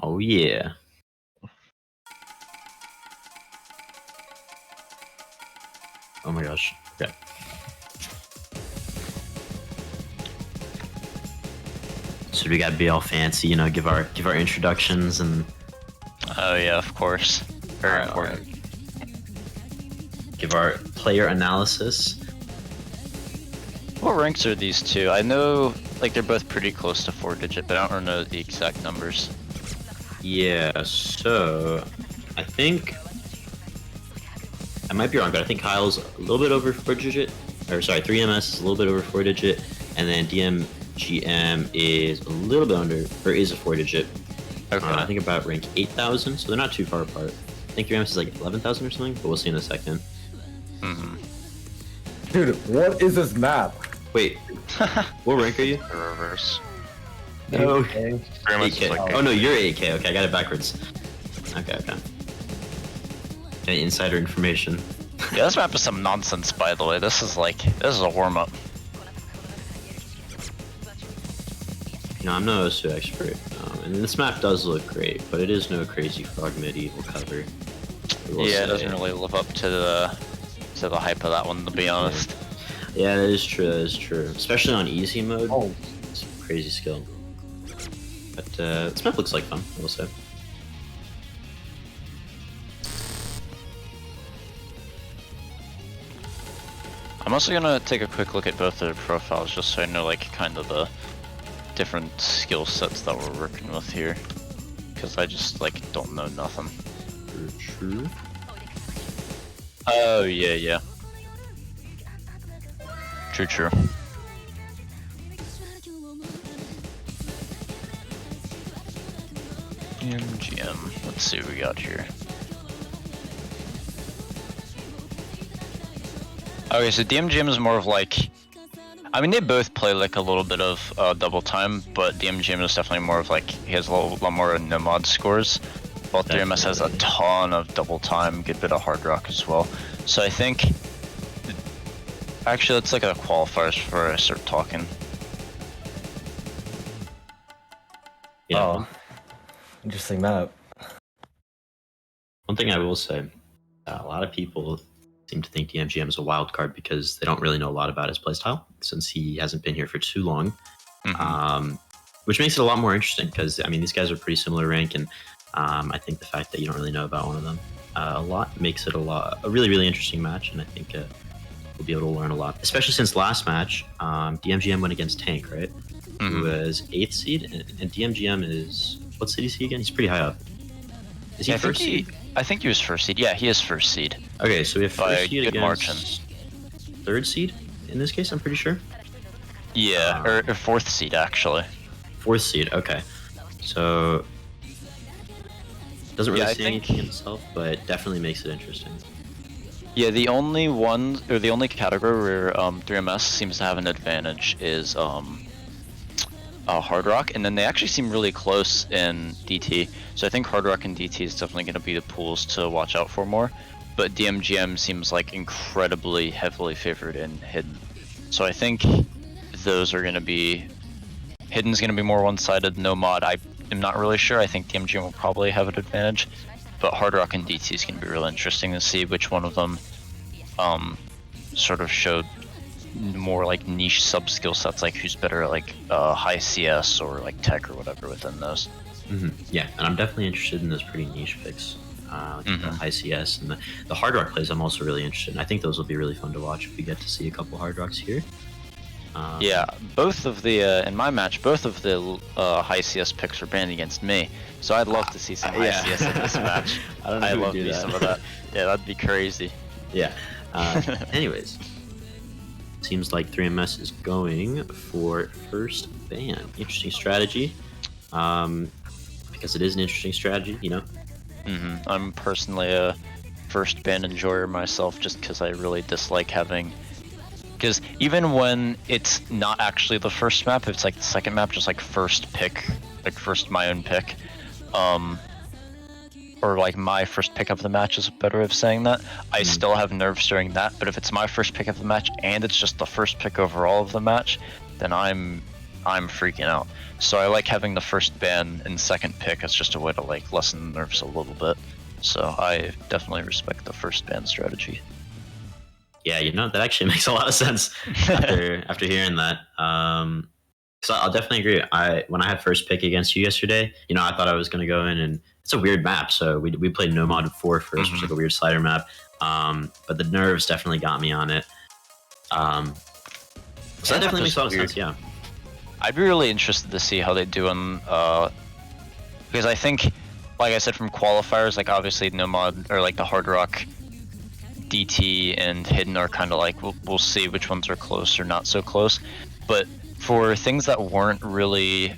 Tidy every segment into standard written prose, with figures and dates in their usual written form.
Oh yeah. Oh my gosh. Okay. So we gotta be all fancy, you know, give our introductions and. Oh yeah, of course. Very important. Give our player analysis. What ranks are these two? I know like they're both pretty close to 4-digit, but I don't know the exact numbers. Yeah, so I think I might be wrong, but I think Kyle's a little bit over 4-digit, or sorry, 3MS is a little bit over 4-digit, and then dmgm is a little bit under, or is a 4-digit. Okay. I think about rank 8,000, so they're not too far apart. I think 3MS is like 11,000 or something, but we'll see in a second. Dude, what is this map? Wait, what rank are you? The reverse. No. Very much 8K. like Oh no, you're 8K. Okay, I got it backwards. Okay. Okay, insider information. Yeah, this map is some nonsense, by the way. This is a warm-up. You know, I'm no OSU expert, and this map does look great, but it is no crazy frog medieval cover. Yeah, it doesn't really live up to the hype of that one, to be honest. Yeah, that is true. That is true. Especially on easy mode. Oh. It's crazy skill. But this map looks like fun, I will say. I'm also gonna take a quick look at both their profiles just so I know like kind of the different skill sets that we're working with here. Because I just like don't know nothing. True. Oh yeah. True. dmgm. Let's see what we got here. Okay, so dmgm is more of like, I mean they both play like a little bit of double time, but dmgm is definitely more of like, he has a lot more nomad scores. While 3MS has a ton of double time, good bit of hard rock as well. So I think, actually let's look at the qualifiers before I start talking. Yeah. Oh, interesting map. One thing I will say, a lot of people seem to think dmgm is a wild card because they don't really know a lot about his playstyle since he hasn't been here for too long. Which makes it a lot more interesting because, I mean, these guys are pretty similar rank, and I think the fact that you don't really know about one of them a lot makes it a really interesting match, and I think we'll be able to learn a lot, especially since last match dmgm went against Tank, right? Who was 8th seed, and dmgm is, what seed is he again? He's pretty high up. Is he first seed? I think he was first seed. Yeah, he is first seed. Okay, so we have first seed good against margin. 3rd seed in this case, I'm pretty sure. Yeah, or 4th seed actually. 4th seed, okay. So doesn't really say anything himself, but definitely makes it interesting. Yeah, the only one, or the only category where 3MS seems to have an advantage is hard rock, and then they actually seem really close in DT. So I think hard rock and DT is definitely going to be the pools to watch out for more. But dmgm seems like incredibly heavily favored in hidden. So I think those are going to be, hidden's going to be more one-sided. No mod, I am not really sure. I think dmgm will probably have an advantage, but hard rock and DT is going to be really interesting to see which one of them sort of showed more like niche sub skill sets, like who's better at like high CS or like tech or whatever within those. Yeah, and I'm definitely interested in those pretty niche picks, like the high CS and the hard rock plays. I'm also really interested in. I think those will be really fun to watch if we get to see a couple hard rocks here. Yeah, both of the in my match, both of the high CS picks were banned against me, so I'd love to see some high CS in this match. I don't know. I'd who love would to do see that. some of that. Yeah, that'd be crazy. Yeah. Anyways, seems like 3MS is going for first ban. Interesting strategy, because it is an interesting strategy, you know. I'm personally a first ban enjoyer myself, just because I really dislike having. Because even when it's not actually the first map, if it's like the second map, just like first pick, like first my own pick, or like my first pick of the match is a better way of saying that. I still have nerves during that, but if it's my first pick of the match and it's just the first pick overall of the match, then I'm I'm freaking out. So I like having the first ban and second pick as just a way to like lessen the nerves a little bit. So I definitely respect the first ban strategy. Yeah, that actually makes a lot of sense after hearing that. So I'll definitely agree. When I had first pick against you yesterday, I thought I was going to go in, and it's a weird map. So we played No Mod 4 first, which is like a weird slider map. But the nerves definitely got me on it. So that definitely makes a lot of sense. Yeah. I'd be really interested to see how they do on because I think, like I said, from qualifiers, like obviously No Mod or like the Hard Rock, DT and Hidden are kind of like we'll see which ones are close or not so close. But for things that weren't really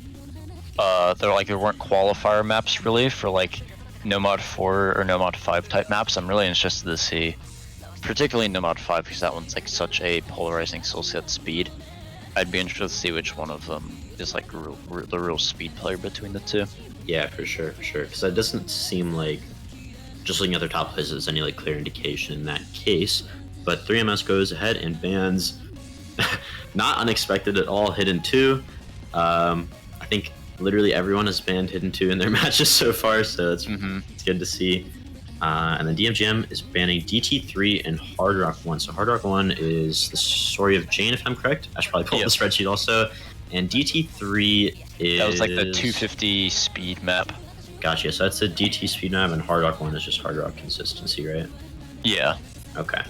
there weren't qualifier maps really for like No Mod 4 or No Mod 5 type maps, I'm really interested to see, particularly No Mod 5 because that one's like such a polarizing skill set speed. I'd be interested to see which one of them is like the real speed player between the two. Yeah, for sure. Because it doesn't seem like, just looking at their top places, any like clear indication in that case. But 3MS goes ahead and bans, not unexpected at all, Hidden 2. I think literally everyone has banned Hidden 2 in their matches so far, so it's good to see. And then dmgm is banning DT3 and Hard Rock 1. So Hard Rock 1 is the story of Jane, if I'm correct. I should probably pull up the spreadsheet also. And DT3 is... That was like the 250 speed map. Gotcha, so that's the DT speed map, and Hard Rock 1 is just Hard Rock consistency, right? Yeah. Okay.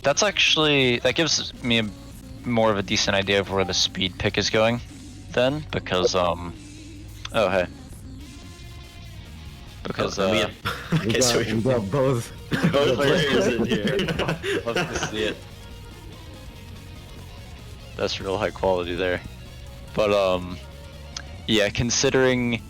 That gives me more of a decent idea of where the speed pick is going then, because, oh hey. Because, we got both players in here. Love to see it. That's real high quality there. But, yeah, considering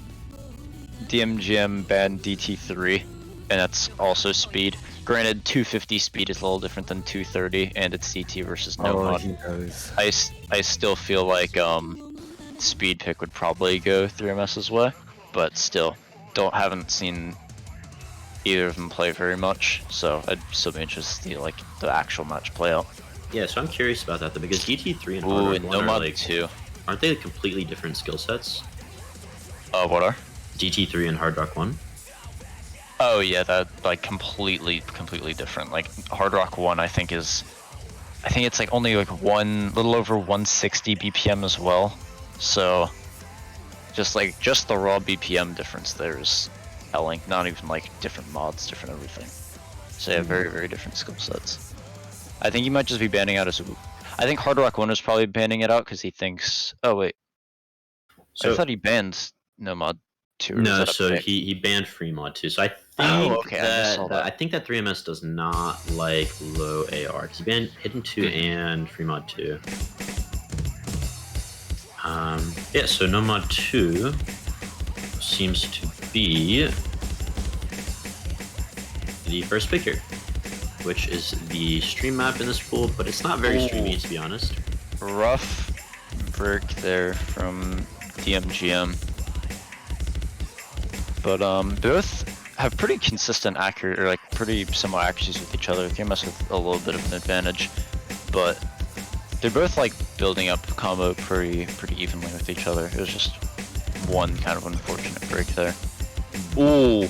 dmgm banned DT3, and that's also speed. Granted, 250 speed is a little different than 230, and it's DT versus No Mod. I still feel like speed pick would probably go 3MS's way, but still, haven't seen either of them play very much, so I'd still be interested to see like the actual match play out. Yeah, so I'm curious about that though, because DT3 and Hard Rock 1 No are Mod like, 2. aren't they completely different skill sets? What are? DT3 and Hard Rock 1? Oh yeah, that like completely different. Like Hard Rock 1 I think it's like only like little over 160 BPM as well. So just the raw BPM difference there is telling, not even like different mods, different everything. So yeah, very, very different skill sets. I think he might just be banning out I think Hard Rock 1 is probably banning it out because he thinks, oh wait. So I thought he banned No Mod 2. No, so he banned free mod 2. So I think I think that 3MS does not like low AR. He banned Hidden 2 and free mod 2. Yeah, so No Mod 2 seems to be the first picker, which is the stream map in this pool, but it's not very streamy, to be honest. Rough break there from dmgm. But both have pretty consistent accurate, or like pretty similar accuracies with each other. 3MS with a little bit of an advantage, but they're both like building up combo pretty evenly with each other. It was just one kind of unfortunate break there. Ooh,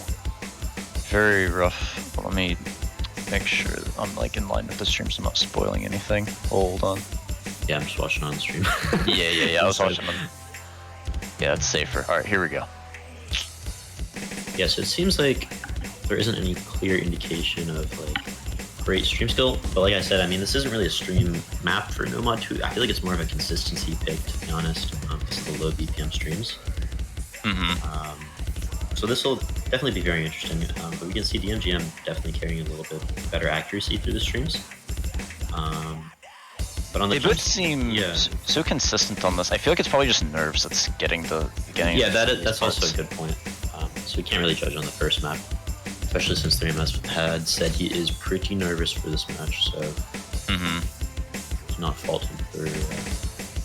very rough. Let me make sure that I'm like in line with the stream so I'm not spoiling anything. Hold on. Yeah, I'm just watching on the stream. yeah, I was watching them. Yeah, it's safer. Alright, here we go. Yeah, so it seems like there isn't any clear indication of like great stream skill, but like I said, I mean, this isn't really a stream map for No Mod 2. I feel like it's more of a consistency pick, to be honest, because of the low BPM streams. So this will definitely be very interesting, but we can see dmgm definitely carrying a little bit better accuracy through the streams. But on the they both seem so consistent on this. I feel like it's probably just nerves that's getting. Yeah, that's also a good point. So we can't really judge on the first map, especially since 3MS had said he is pretty nervous for this match, so do not fault him for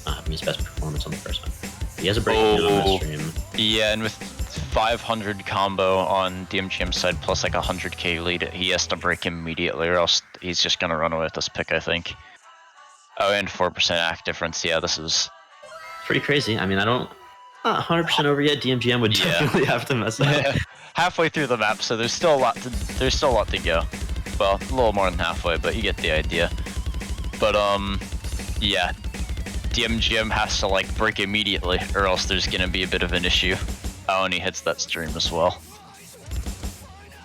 not having his best performance on the first map. He has a breakdown on this stream. Yeah, and with 500 combo on dmgm's side plus like 100k lead, he has to break immediately or else he's just gonna run away with this pick, I think. Oh, and 4% act difference. Yeah, this is pretty crazy. I mean, not 100% over yet. DMGM would definitely have to mess up. Halfway through the map, so there's still a lot to go. Well, a little more than halfway, but you get the idea. But yeah, dmgm has to like break immediately, or else there's gonna be a bit of an issue. Oh, and he hits that stream as well.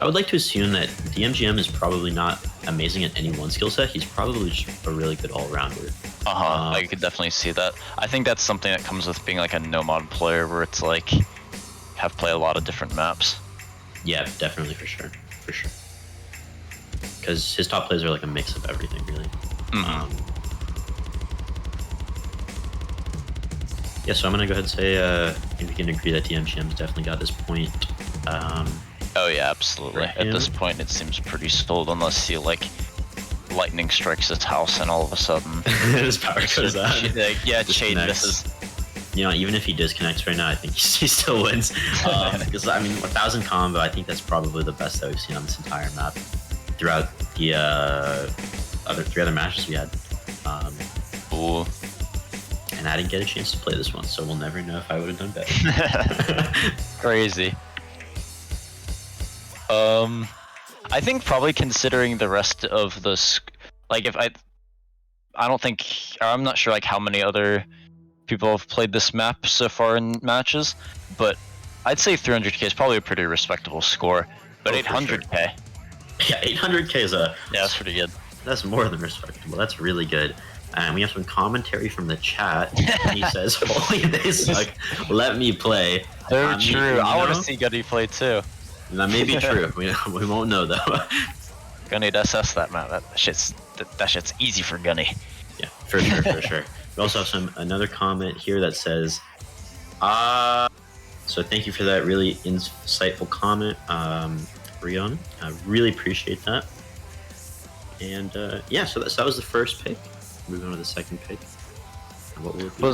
I would like to assume that dmgm is probably not amazing at any one skill set. He's probably just a really good all-rounder. I could definitely see that. I think that's something that comes with being like a no-mod player, where it's like have played a lot of different maps. Yeah, definitely, for sure. Because his top plays are like a mix of everything, really. Yeah, so I'm gonna go ahead and say I think we can agree that dmgm's definitely got this point. Oh yeah, absolutely. At this point, it seems pretty stalled unless he like lightning strikes his house and all of a sudden his power goes out. Yeah, chain misses. You know, even if he disconnects right now, I think he still wins. Because I mean, 1,000 combo, I think that's probably the best that we've seen on this entire map throughout the three other matches we had. Ooh. And I didn't get a chance to play this one, so we'll never know if I would have done better. Crazy. I think probably considering the rest of the like, if I don't think, or I'm not sure like how many other people have played this map so far in matches, but I'd say 300k is probably a pretty respectable score. But 800k. Sure. Yeah, 800k is that's pretty good. That's more than respectable. That's really good. And we have some commentary from the chat. He says, "Holy, they suck. Let me play." Very true. I want to see Gunny play too. That may be true. We won't know though. Gunny to assess that map. That shit's easy for Gunny. Yeah, for sure. We also have another comment here that says, so thank you for that really insightful comment, Rion. I really appreciate that. And yeah, so that was the first pick. Moving on to the second pick. And what will it be?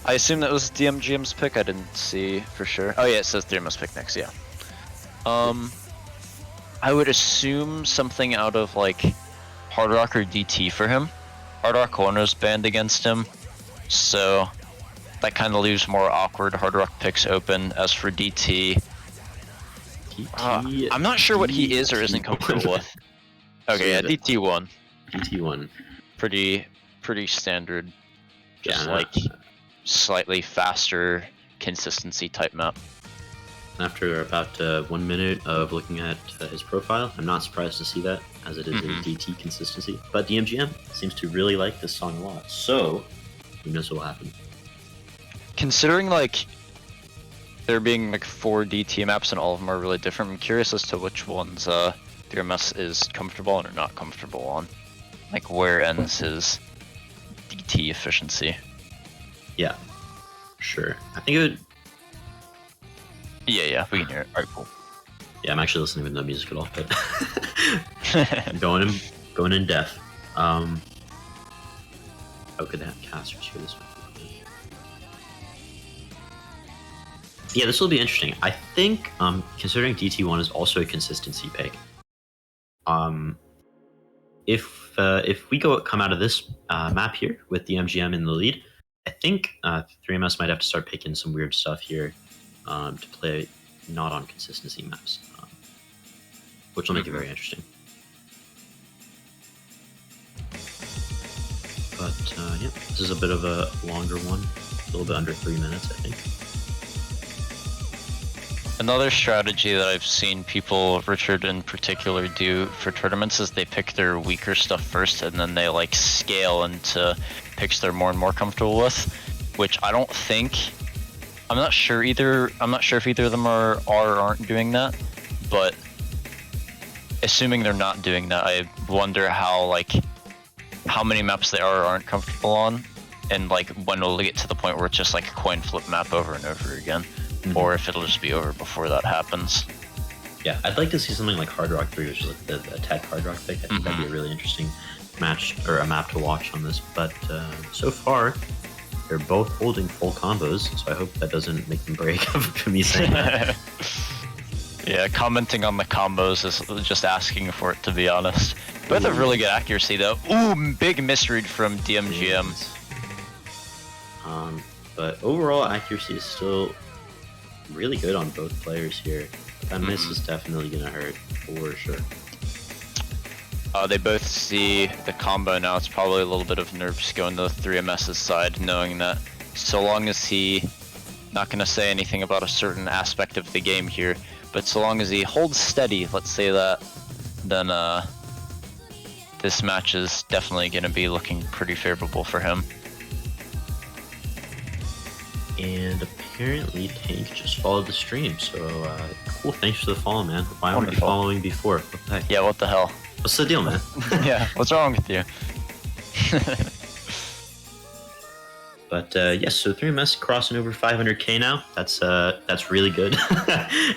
I assume that was dmgm's pick. I didn't see for sure. Oh yeah, it says 3MS pick next. Yeah. I would assume something out of like Hard Rock or DT for him. Hard Rock corner's banned against him, so that kind of leaves more awkward Hard Rock picks open. As for DT, I'm not sure what he is or isn't comfortable with. Okay, yeah, DT1. DT1. Pretty standard. Just like slightly faster consistency type map. After about 1 minute of looking at his profile, I'm not surprised to see that, as it is a DT consistency. But dmgm seems to really like this song a lot, so who knows what will happen. Considering like there being like 4 DT maps and all of them are really different, I'm curious as to which ones 3MS is comfortable on or not comfortable on. Like where ends his DT efficiency. Yeah, sure. I think it would... Yeah, we can hear it. Alright, cool. Yeah, I'm actually listening with no music at all, but going in depth. Oh, could they have casters here this one? Yeah, this will be interesting. I think, considering DT1 is also a consistency pick, if we come out of this map here with the MGM in the lead, I think 3MS might have to start picking some weird stuff here to play not on consistency maps, which will make it very interesting. But yeah, this is a bit of a longer one, a little bit under 3 minutes, I think. Another strategy that I've seen people, Richard in particular, do for tournaments is they pick their weaker stuff first and then they like scale into picks they're more and more comfortable with, which I don't think, I'm not sure if either of them are or aren't doing that, but assuming they're not doing that, I wonder how many maps they are or aren't comfortable on, and like when we'll get to the point where it's just like a coin flip map over and over again. Or if it'll just be over before that happens. Yeah, I'd like to see something like Hard Rock 3, which is like the attack Hard Rock pick. I think that'd be a really interesting match, or a map to watch on this. But so far, they're both holding full combos, so I hope that doesn't make them break for me saying that. Yeah, commenting on the combos is just asking for it, to be honest. Both have really good accuracy, though. Ooh, big misread from dmgm. But overall accuracy is still really good on both players here. That miss is definitely gonna hurt for sure. They both see the combo now. It's probably a little bit of nerves going to 3MS's side, knowing that so long as he, not going to say anything about a certain aspect of the game here, but so long as he holds steady, let's say that, then this match is definitely going to be looking pretty favorable for him. And apparently Tank just followed the stream, so cool, thanks for the follow, man. Why weren't you following before? What the heck? Yeah, what the hell? What's the deal, man? Yeah, what's wrong with you? But yes, so 3MS crossing over 500k now. That's really good.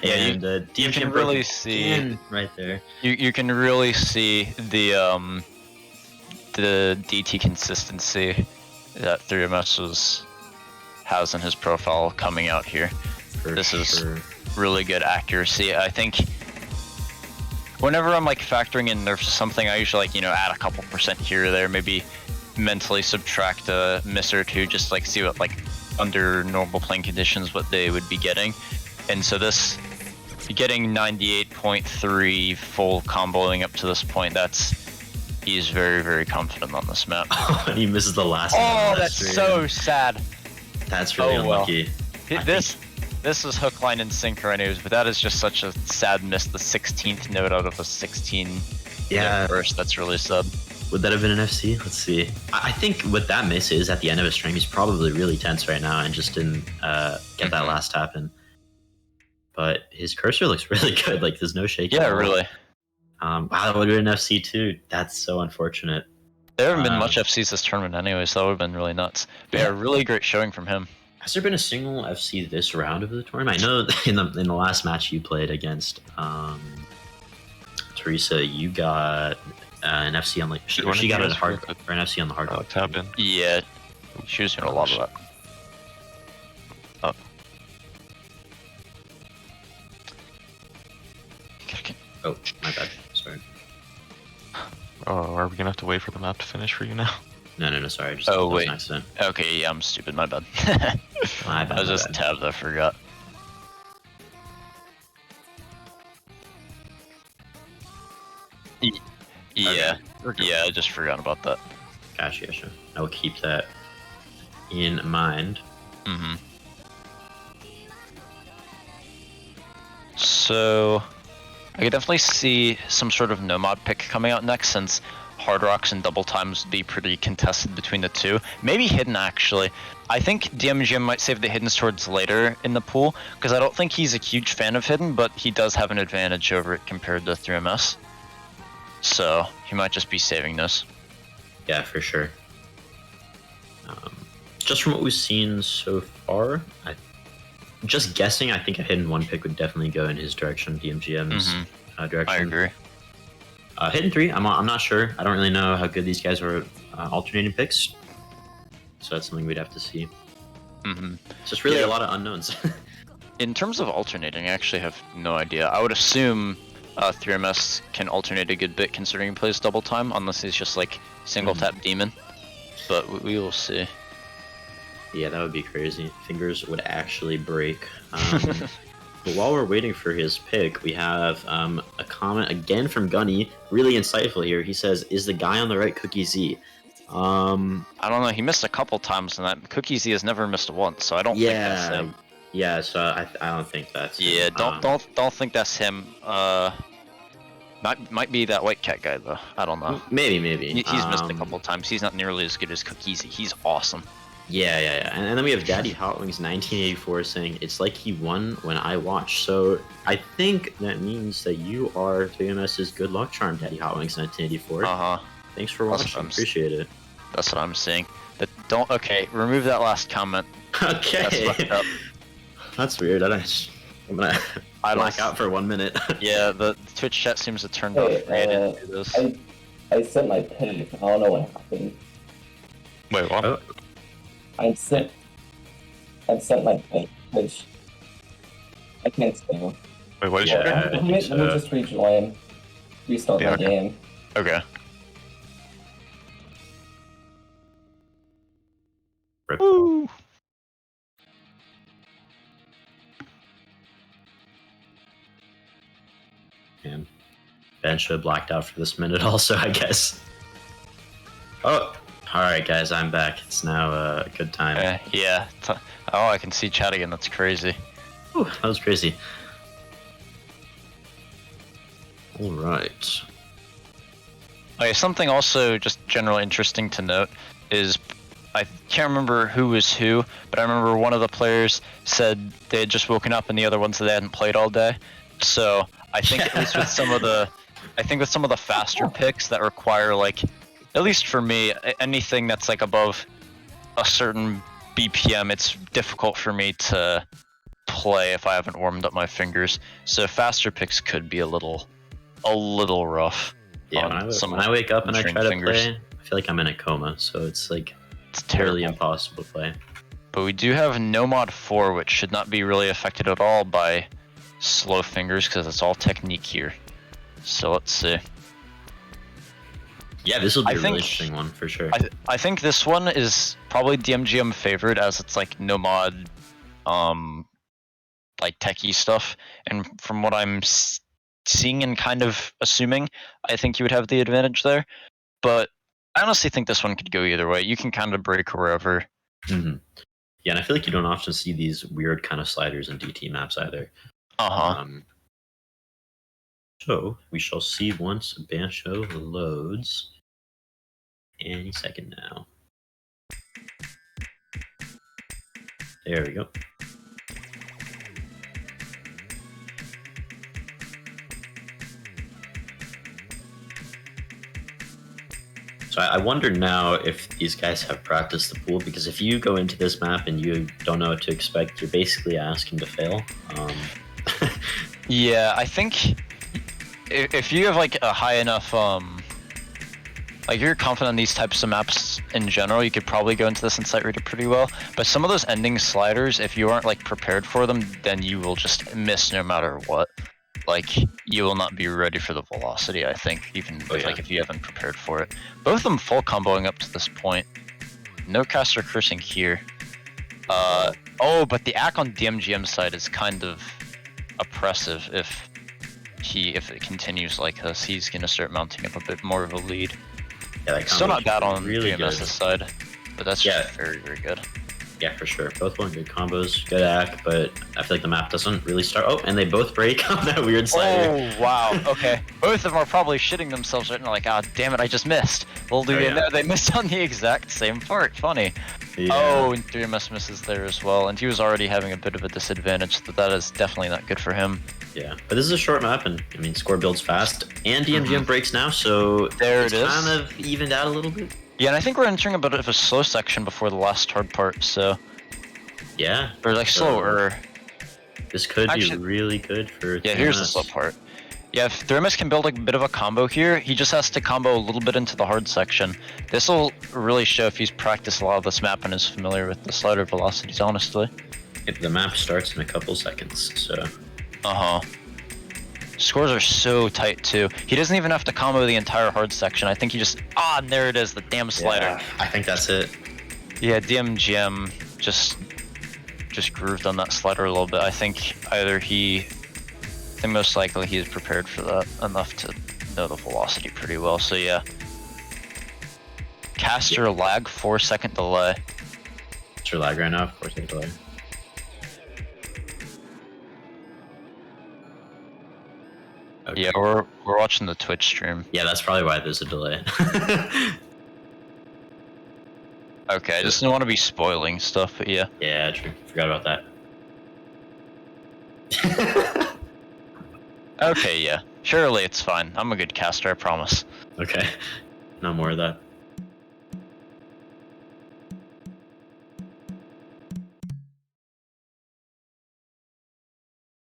And you can really see right there. You can really see the DT consistency that 3MS has in his profile coming out here. This is really good accuracy. I think whenever I'm like factoring in nerfs to something, I usually like, add a couple percent here or there, maybe mentally subtract a miss or two, just like see what like under normal playing conditions what they would be getting. And so this getting 98.3 full comboing up to this point, he's very, very confident on this map. And he misses the last one. Oh, that's so sad. That's really unlucky. This is hook, line, and sinker anyways, but that is just such a sad miss. The 16th note out of a 16 burst. That's really sad. Would that have been an FC? Let's see. I think what that miss is at the end of his stream, he's probably really tense right now and just didn't get that last tap in. But his cursor looks really good. Like there's no shaking. Yeah, really. Wow, that would have been an FC too. That's so unfortunate. There haven't been much FCs this tournament anyway, so that would have been really nuts. But yeah, really great showing from him. Has there been a single FC this round of the tournament? I know in the last match you played against Teresa, you got an FC on like she got a hard or an FC on the hard tap in. Yeah, she was doing a lot of that. Oh, my bad. Sorry. Oh, are we gonna have to wait for the map to finish for you now? No, sorry. Just wait. An accident. Okay, yeah, I'm stupid. My bad. My bad. I was just tabbed. I forgot. Yeah, I just forgot about that. Gotcha. I will keep that in mind. So, I could definitely see some sort of Nomad pick coming out next, since Hard Rocks and Double Times would be pretty contested between the two. Maybe Hidden, actually. I think dmgm might save the Hiddens towards later in the pool, because I don't think he's a huge fan of Hidden, but he does have an advantage over it compared to 3MS. So, he might just be saving this. Yeah, for sure. Just from what we've seen so far, just guessing, I think a Hidden 1 pick would definitely go in his direction, dmgm's direction. I agree. Hidden 3, I'm not sure. I don't really know how good these guys are alternating picks. So that's something we'd have to see. It's just really a lot of unknowns. In terms of alternating, I actually have no idea. I would assume 3MS can alternate a good bit considering he plays Double Time, unless he's just like single tap demon. But we will see. Yeah, that would be crazy. Fingers would actually break. But while we're waiting for his pick, we have a comment again from Gunny. Really insightful here. He says, "Is the guy on the right Cookie Z?" I don't know. He missed a couple times, and that Cookie Z has never missed once, so I don't think that's him. Yeah, so I don't think that's him. Yeah, don't think that's him. Might be that White Cat guy though. I don't know. Maybe. He's missed a couple times. He's not nearly as good as Cookie Z. He's awesome. Yeah. And then we have Daddy Hot Wings 1984 saying, "It's like he won when I watched." So I think that means that you are 3MS's good luck charm, Daddy Hot Wings 1984. Thanks for watching. Appreciate it. That's what I'm saying. Okay, remove that last comment. Okay. That's weird. I'm gonna black out for 1 minute. Yeah, the Twitch chat seems to turn off. I sent my pin. I don't know what happened. Wait, what? Oh. I sent my pin, which I can't spell. Wait, what is your Let me just rejoin. Restart my game. Okay. Woo! And Ben should have blacked out for this minute also, I guess. Oh, alright guys, I'm back. It's now a good time. Yeah. Oh, I can see chat again. That's crazy. Ooh, that was crazy. Alright. Okay, something also just generally interesting to note is I can't remember who was who, but I remember one of the players said they had just woken up and the other ones that they hadn't played all day. So I think at least with some of the faster picks that require, like, at least for me, anything that's like above a certain BPM, it's difficult for me to play if I haven't warmed up my fingers. So faster picks could be a little rough. Yeah, when I wake up and I try to play, I feel like I'm in a coma, so it's like it's terribly impossible to play. But we do have no mod 4, which should not be really affected at all by slow fingers because it's all technique here. So let's see. Yeah, this will be a really interesting one for sure. I think this one is probably dmgm favored as it's like no mod, like techie stuff, and from what I'm seeing and kind of assuming, I think you would have the advantage there. But I honestly think this one could go either way. You can kind of break wherever. Mm-hmm. Yeah, and I feel like you don't often see these weird kind of sliders in DT maps either. So we shall see once Bancho loads. Any second now. There we go. So I wonder now if these guys have practiced the pool, because if you go into this map and you don't know what to expect, you're basically asking to fail. Yeah, I think if you have like a high enough, like you're confident in these types of maps in general, you could probably go into this insight reader pretty well. But some of those ending sliders, if you aren't like prepared for them, then you will just miss no matter what. Like, you will not be ready for the velocity, I think, even like if you haven't prepared for it. Both of them full comboing up to this point. No caster cursing here. Oh, but the ACK on dmgm side is kind of oppressive. If it continues like this, he's gonna start mounting up a bit more of a lead. Yeah, still not bad on really DMS's side, but that's just very, very good. Yeah, for sure. Both want good combos, good ACK, but I feel like the map doesn't really start. Oh, and they both break on that weird slider. Oh, wow. Okay. Both of them are probably shitting themselves right now, like, ah, damn it, I just missed. Little do they know, they missed on the exact same part. Funny. Yeah. Oh, and 3MS misses there as well, and he was already having a bit of a disadvantage, so that is definitely not good for him. Yeah, but this is a short map, and I mean, score builds fast, and DMGM breaks now, so there it is. Kind of evened out a little bit. Yeah, and I think we're entering a bit of a slow section before the last hard part, so... Yeah. Or like slower. This could be really good for 3MS. Yeah, here's the slow part. Yeah, if 3MS can build a bit of a combo here, he just has to combo a little bit into the hard section. This will really show if he's practiced a lot of this map and is familiar with the slider velocities, honestly. The map starts in a couple seconds, so... Scores are so tight, too. He doesn't even have to combo the entire hard section. I think he just... Ah, and there it is, the damn slider. Yeah, I think that's it. Yeah, dmgm just grooved on that slider a little bit. I think most likely he is prepared for that enough to know the velocity pretty well. So yeah. Caster lag, 4-second delay. Caster lag right now, 4-second delay. Okay. Yeah, we're watching the Twitch stream. Yeah, that's probably why there's a delay. Okay, I just didn't want to be spoiling stuff, but yeah. Yeah, true. Forgot about that. Okay, yeah. Surely it's fine. I'm a good caster, I promise. Okay. No more of that.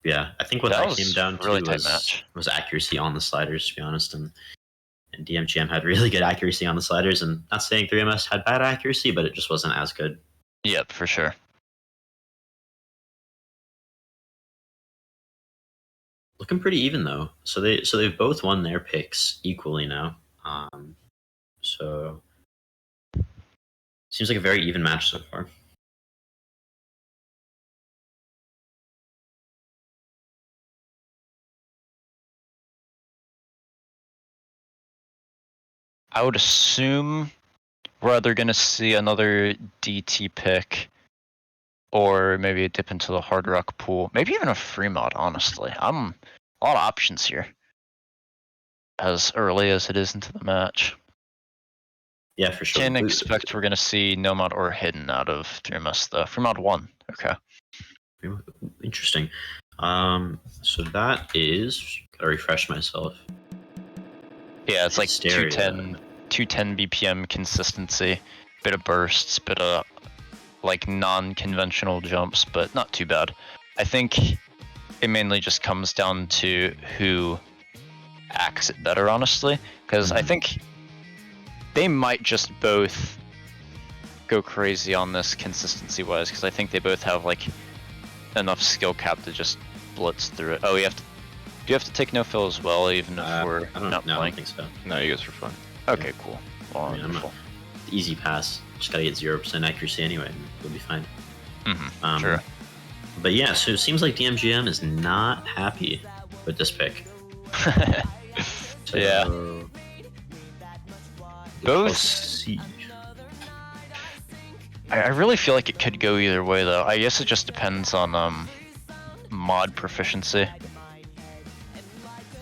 Yeah, I think what that came down to was accuracy on the sliders, to be honest, and DMGM had really good accuracy on the sliders, and not saying 3MS had bad accuracy, but it just wasn't as good. Yep, for sure. Looking pretty even though. So they've both won their picks equally now. So seems like a very even match so far. I would assume we're either going to see another DT pick or maybe a dip into the Hard Rock pool. Maybe even a free mod, honestly. A lot of options here. As early as it is into the match. Yeah, for sure. Can't expect we're going to see no mod or hidden out of 3MS though. Free mod 1. Okay. Interesting. So that is... Gotta refresh myself. Yeah, it's like Hysteria. 210 BPM consistency, bit of bursts, bit of like non-conventional jumps, but not too bad. I think it mainly just comes down to who acts it better, honestly, because I think they might just both go crazy on this consistency-wise, because I think they both have like enough skill cap to just blitz through it. Oh, do you have to take no fill as well, even if we're not playing? I don't think so. No, you guys are fine. Okay, cool. Well, I mean, easy pass. Just gotta get 0% accuracy anyway, and we'll be fine. Sure. But yeah, so it seems like dmgm is not happy with this pick. So, Yeah. Both. Siege. I really feel like it could go either way, though. I guess it just depends on mod proficiency.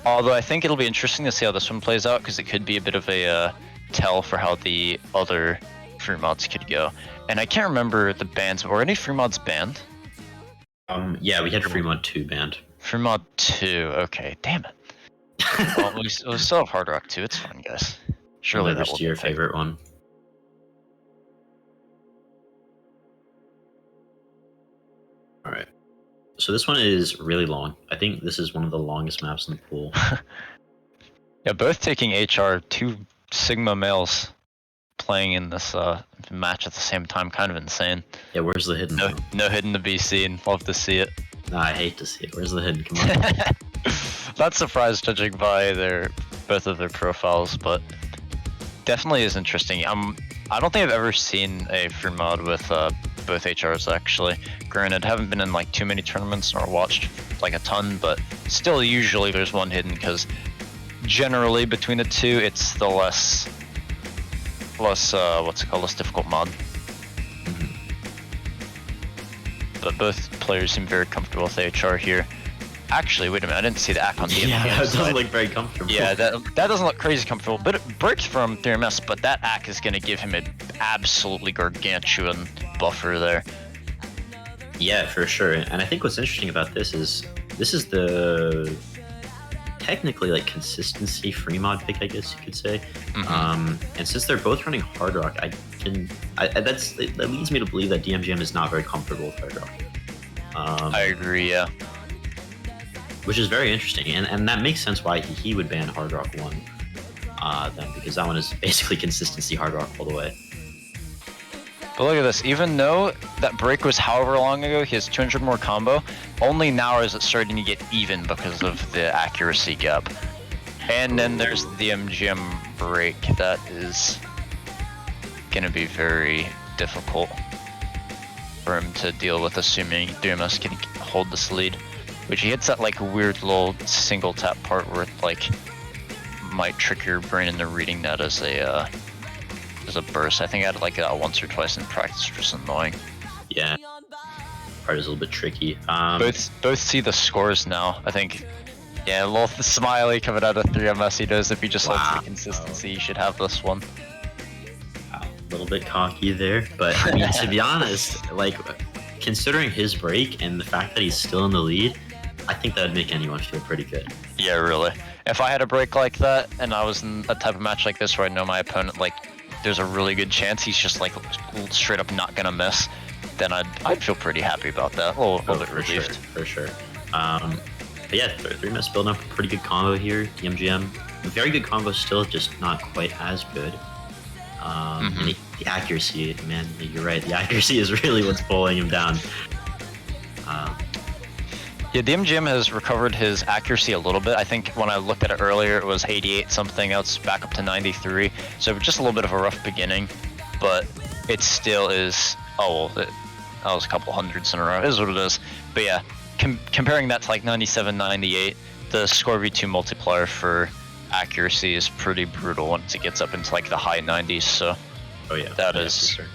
Although I think it'll be interesting to see how this one plays out, because it could be a bit of a tell for how the other free mods could go. And I can't remember the bans. Were any free mods banned? Yeah, we had free mod 2 banned. Free mod 2. Okay, damn it. Well, we still have Hard Rock 2. It's fun, guys. Surely that will be your a thing. favorite one. All right. So this one is really long. I think this is one of the longest maps in the pool. Yeah, both taking HR, 2 Sigma males playing in this match at the same time, kind of insane. Yeah, where's the hidden? No hidden to be seen. Love to see it. Nah, I hate to see it. Where's the hidden? Come on. Not surprised judging by both of their profiles, but definitely is interesting. I don't think I've ever seen a free mod with both HRs actually. Granted, haven't been in like too many tournaments nor watched like a ton, but still usually there's one hidden, because generally between the two it's the less what's it called, less difficult mod. But both players seem very comfortable with HR here. Actually, wait a minute, I didn't see the act on the Yeah, that doesn't look very comfortable. Yeah, that doesn't look crazy comfortable, but it breaks from 3MS, but that act is going to give him an absolutely gargantuan buffer there. Yeah, for sure. And I think what's interesting about this is the technically like consistency free mod pick, I guess you could say. And since they're both running Hard Rock, that leads me to believe that dmgm is not very comfortable with Hard Rock. I agree, yeah. Which is very interesting, and that makes sense why he would ban Hard Rock 1 then, because that one is basically consistency Hard Rock all the way. But look at this, even though that break was however long ago, he has 200 more combo, only now is it starting to get even because of the accuracy gap. And then there's the MGM break, that is gonna be very difficult for him to deal with, assuming 3MS can hold this lead. Which he hits that like weird little single tap part where it like might trick your brain into reading that as a burst. I think I had like that once or twice in practice, which is annoying. Yeah, part is a little bit tricky. Both see the scores now. I think, yeah, a little smiley coming out of 3MS. He knows if he just holds the consistency, he should have this one. A little bit cocky there, but I mean, to be honest, like considering his break and the fact that he's still in the lead, I think that would make anyone feel pretty good. Yeah, really. If I had a break like that and I was in a type of match like this where I know my opponent, like, there's a really good chance he's just like straight up not gonna miss, then I'd feel pretty happy about that. A little bit relieved. For sure. But yeah, 3MS building up a pretty good combo here. dmgm, very good combo still, just not quite as good. And the accuracy, man, you're right. The accuracy is really what's pulling him down. Yeah, dmgm has recovered his accuracy a little bit. I think when I looked at it earlier, it was 88 something. Now it's back up to 93. So just a little bit of a rough beginning, but it still is. Oh, well, that was a couple hundreds in a row. It is what it is. But yeah, comparing that to like 97, 98, the score v2 multiplier for accuracy is pretty brutal once it gets up into like the high 90s. So Oh yeah, that yeah, is for sure.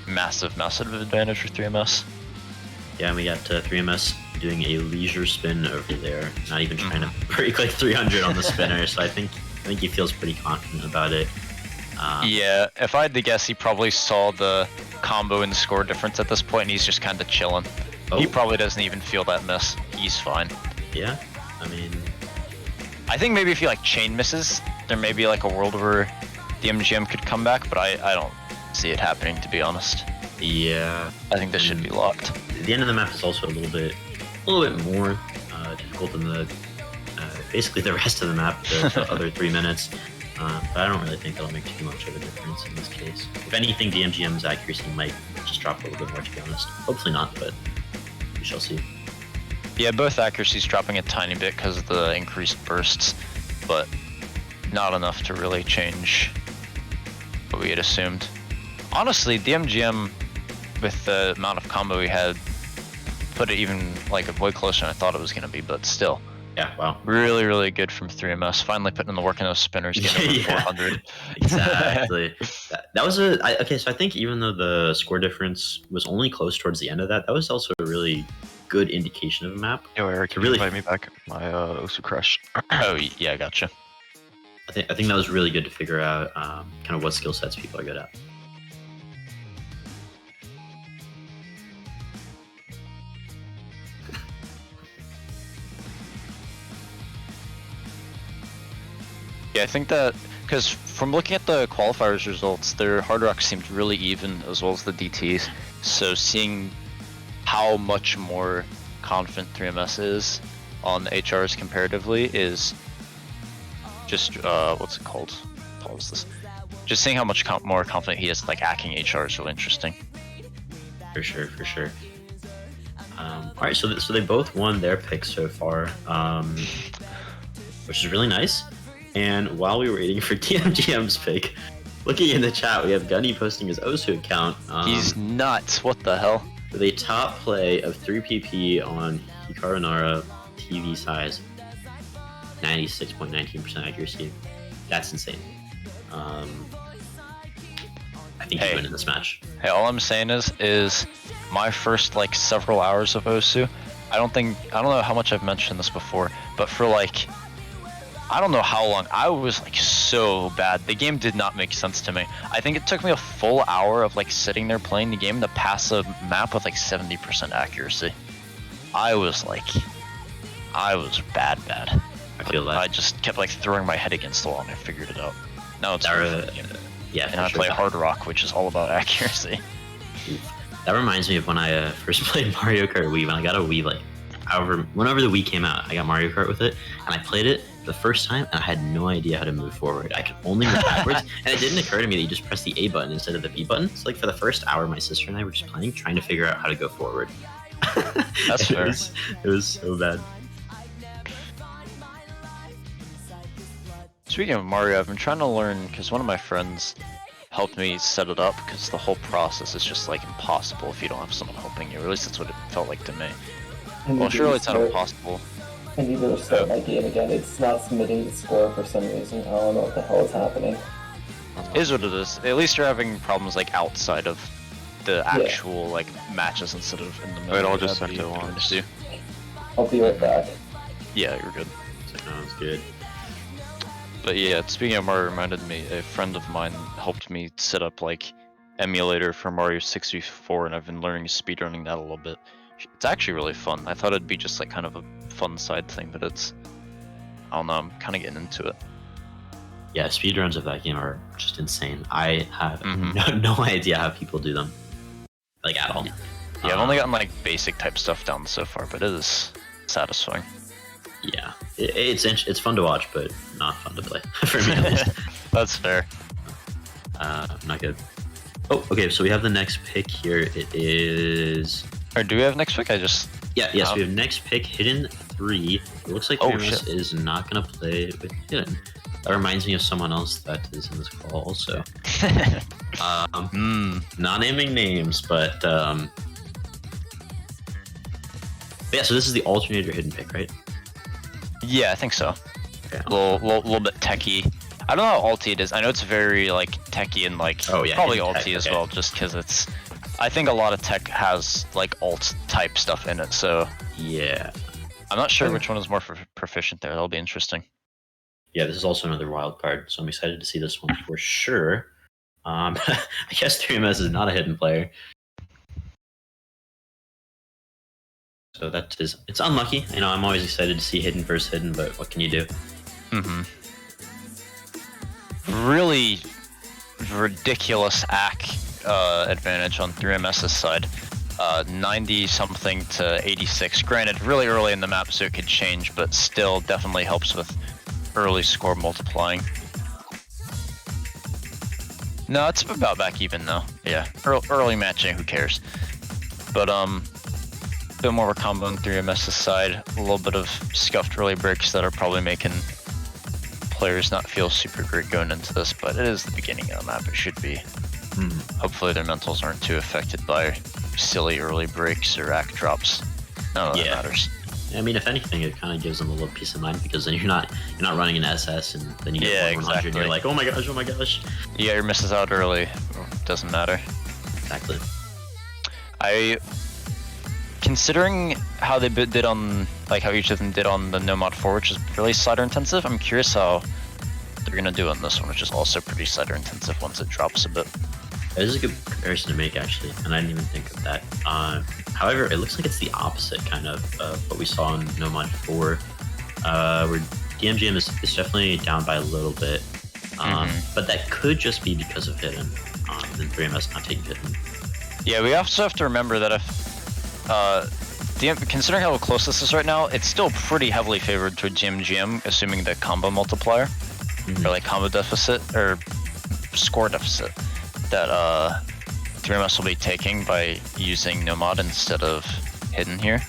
massive advantage for 3MS. Yeah, and we got 3MS doing a leisure spin over there, not even trying to break like 300 on the spinner. So I think he feels pretty confident about it. Yeah, if I had to guess, he probably saw the combo and score difference at this point, and he's just kind of chilling. He probably doesn't even feel that miss. He's fine. Yeah, I mean, I think maybe if he like chain misses, there may be like a world where the MGM could come back, but I don't see it happening, to be honest. yeah. I think this should be locked. The end of the map is also a little bit more difficult than the basically the rest of the map, the other 3 minutes. But I don't really think that'll make too much of a difference in this case. If anything, the MGM's accuracy might just drop a little bit more, to be honest. Hopefully not, but we shall see. Yeah, both accuracies dropping a tiny bit because of the increased bursts, but not enough to really change what we had assumed. Honestly, the MGM, with the amount of combo we had, put it even like way closer than I thought it was going to be, but still. Yeah, wow. Really, really good from 3MS. Finally putting in the work in those spinners, getting over 400. Exactly. that was okay, so I think even though the score difference was only close towards the end of that, that was also a really good indication of a map. Yo, Eric, To can really- you invite me back? My Osu crashed. Oh, yeah, gotcha. I think that was really good to figure out kind of what skill sets people are good at. Yeah, I think that, because from looking at the qualifiers results, their Hard Rock seemed really even, as well as the DTs. So seeing how much more confident 3MS is on the HRs comparatively is just, what's it called? What was this? Just seeing how much more confident he is, like, hacking HR is really interesting. For sure, for sure. All right, so they both won their picks so far, which is really nice. And while we were waiting for DMGM's pick, looking in the chat, we have Gunny posting his Osu account. He's nuts. What the hell? With a top play of 3 PP on Hikaru Nara TV size, 96.19% accuracy. That's insane. I think he's winning this match. Hey, all I'm saying is my first like several hours of Osu, I don't know how much I've mentioned this before, but for like, I don't know how long, I was like so bad. The game did not make sense to me. I think it took me a full hour of like sitting there playing the game to pass a map with like 70% accuracy. I was bad. I feel that. I just kept like throwing my head against the wall and I figured it out. Now it's yeah, and I play Hard Rock, which is all about accuracy. That reminds me of when I first played Mario Kart Wii. When I got a Wii, like, whenever the Wii came out, I got Mario Kart with it, and I played it the first time, and I had no idea how to move forward. I could only move backwards, and it didn't occur to me that you just press the A button instead of the B button. So, like, for the first hour, my sister and I were just playing, trying to figure out how to go forward. That's fair. It was so bad. Speaking of Mario, I've been trying to learn, because one of my friends helped me set it up, because the whole process is just like impossible if you don't have someone helping you, or at least that's what it felt like to me. Well, surely it's not impossible. I need to restart my game again. It's not submitting the score for some reason. I don't know what the hell is happening. It is what it is. At least you're having problems like outside of the actual like matches instead of in the middle. Wait, I'll just That'd send be it along. good to do. I'll be right back. Yeah, you're good. Sounds good. But yeah, speaking of Mario reminded me, a friend of mine helped me set up like emulator for Mario 64, and I've been learning speedrunning that a little bit. It's actually really fun. I thought it'd be just like kind of a fun side thing, but it's, I don't know, I'm kind of getting into it. Yeah, speedruns of that game are just insane. I have no idea how people do them, like, at all. Yeah, I've only gotten like basic type stuff down so far, but it is satisfying. Yeah, it's fun to watch, but not fun to play for me at least. That's fair. Not good. Oh, okay. So we have the next pick here. It is. Or do we have next pick? Yes, We have next pick, Hidden 3. It looks like Primus is not gonna play with Hidden. That reminds me of someone else that is in this call also. Not naming names, but yeah. So this is the alternator Hidden pick, right? Yeah, I think so. Okay. Little bit techy. I don't know how alty it is. I know it's very like techy and like probably alty as well, just because it's. I think a lot of tech has like alt type stuff in it, so yeah. I'm not sure which one is more proficient there. That'll be interesting. Yeah, this is also another wild card, so I'm excited to see this one for sure. I guess 3MS is not a hidden player. So that is, it's unlucky. You know, I'm always excited to see hidden versus hidden, but what can you do? Really ridiculous AC advantage on 3MS's side. 90 something to 86. Granted, really early in the map, so it could change, but still definitely helps with early score multiplying. No, it's about back even though. Yeah, early matching, who cares? But bit more of a combo on 3MS's side. A little bit of scuffed early breaks that are probably making players not feel super great going into this, but it is the beginning of the map. It should be. Hopefully their mentals aren't too affected by silly early breaks or act drops. None of that matters. I mean, if anything, it kind of gives them a little peace of mind because then you're not running an SS and then you get 100 and you're like, oh my gosh. Yeah, your misses out early. Doesn't matter. Exactly. Considering how they did on, like how each of them did on the No Mod 4, which is really slider intensive, I'm curious how they're gonna do on this one, which is also pretty slider intensive once it drops a bit. This is a good comparison to make, actually, and I didn't even think of that. However, it looks like it's the opposite kind of what we saw in No Mod 4, where dmgm is definitely down by a little bit, but that could just be because of hidden, and 3MS not taking hidden. Yeah, we also have to remember that if considering how close this is right now, it's still pretty heavily favored to dmgm, assuming the combo multiplier, or like combo deficit, or score deficit, that 3MS will be taking by using No Mod instead of hidden here.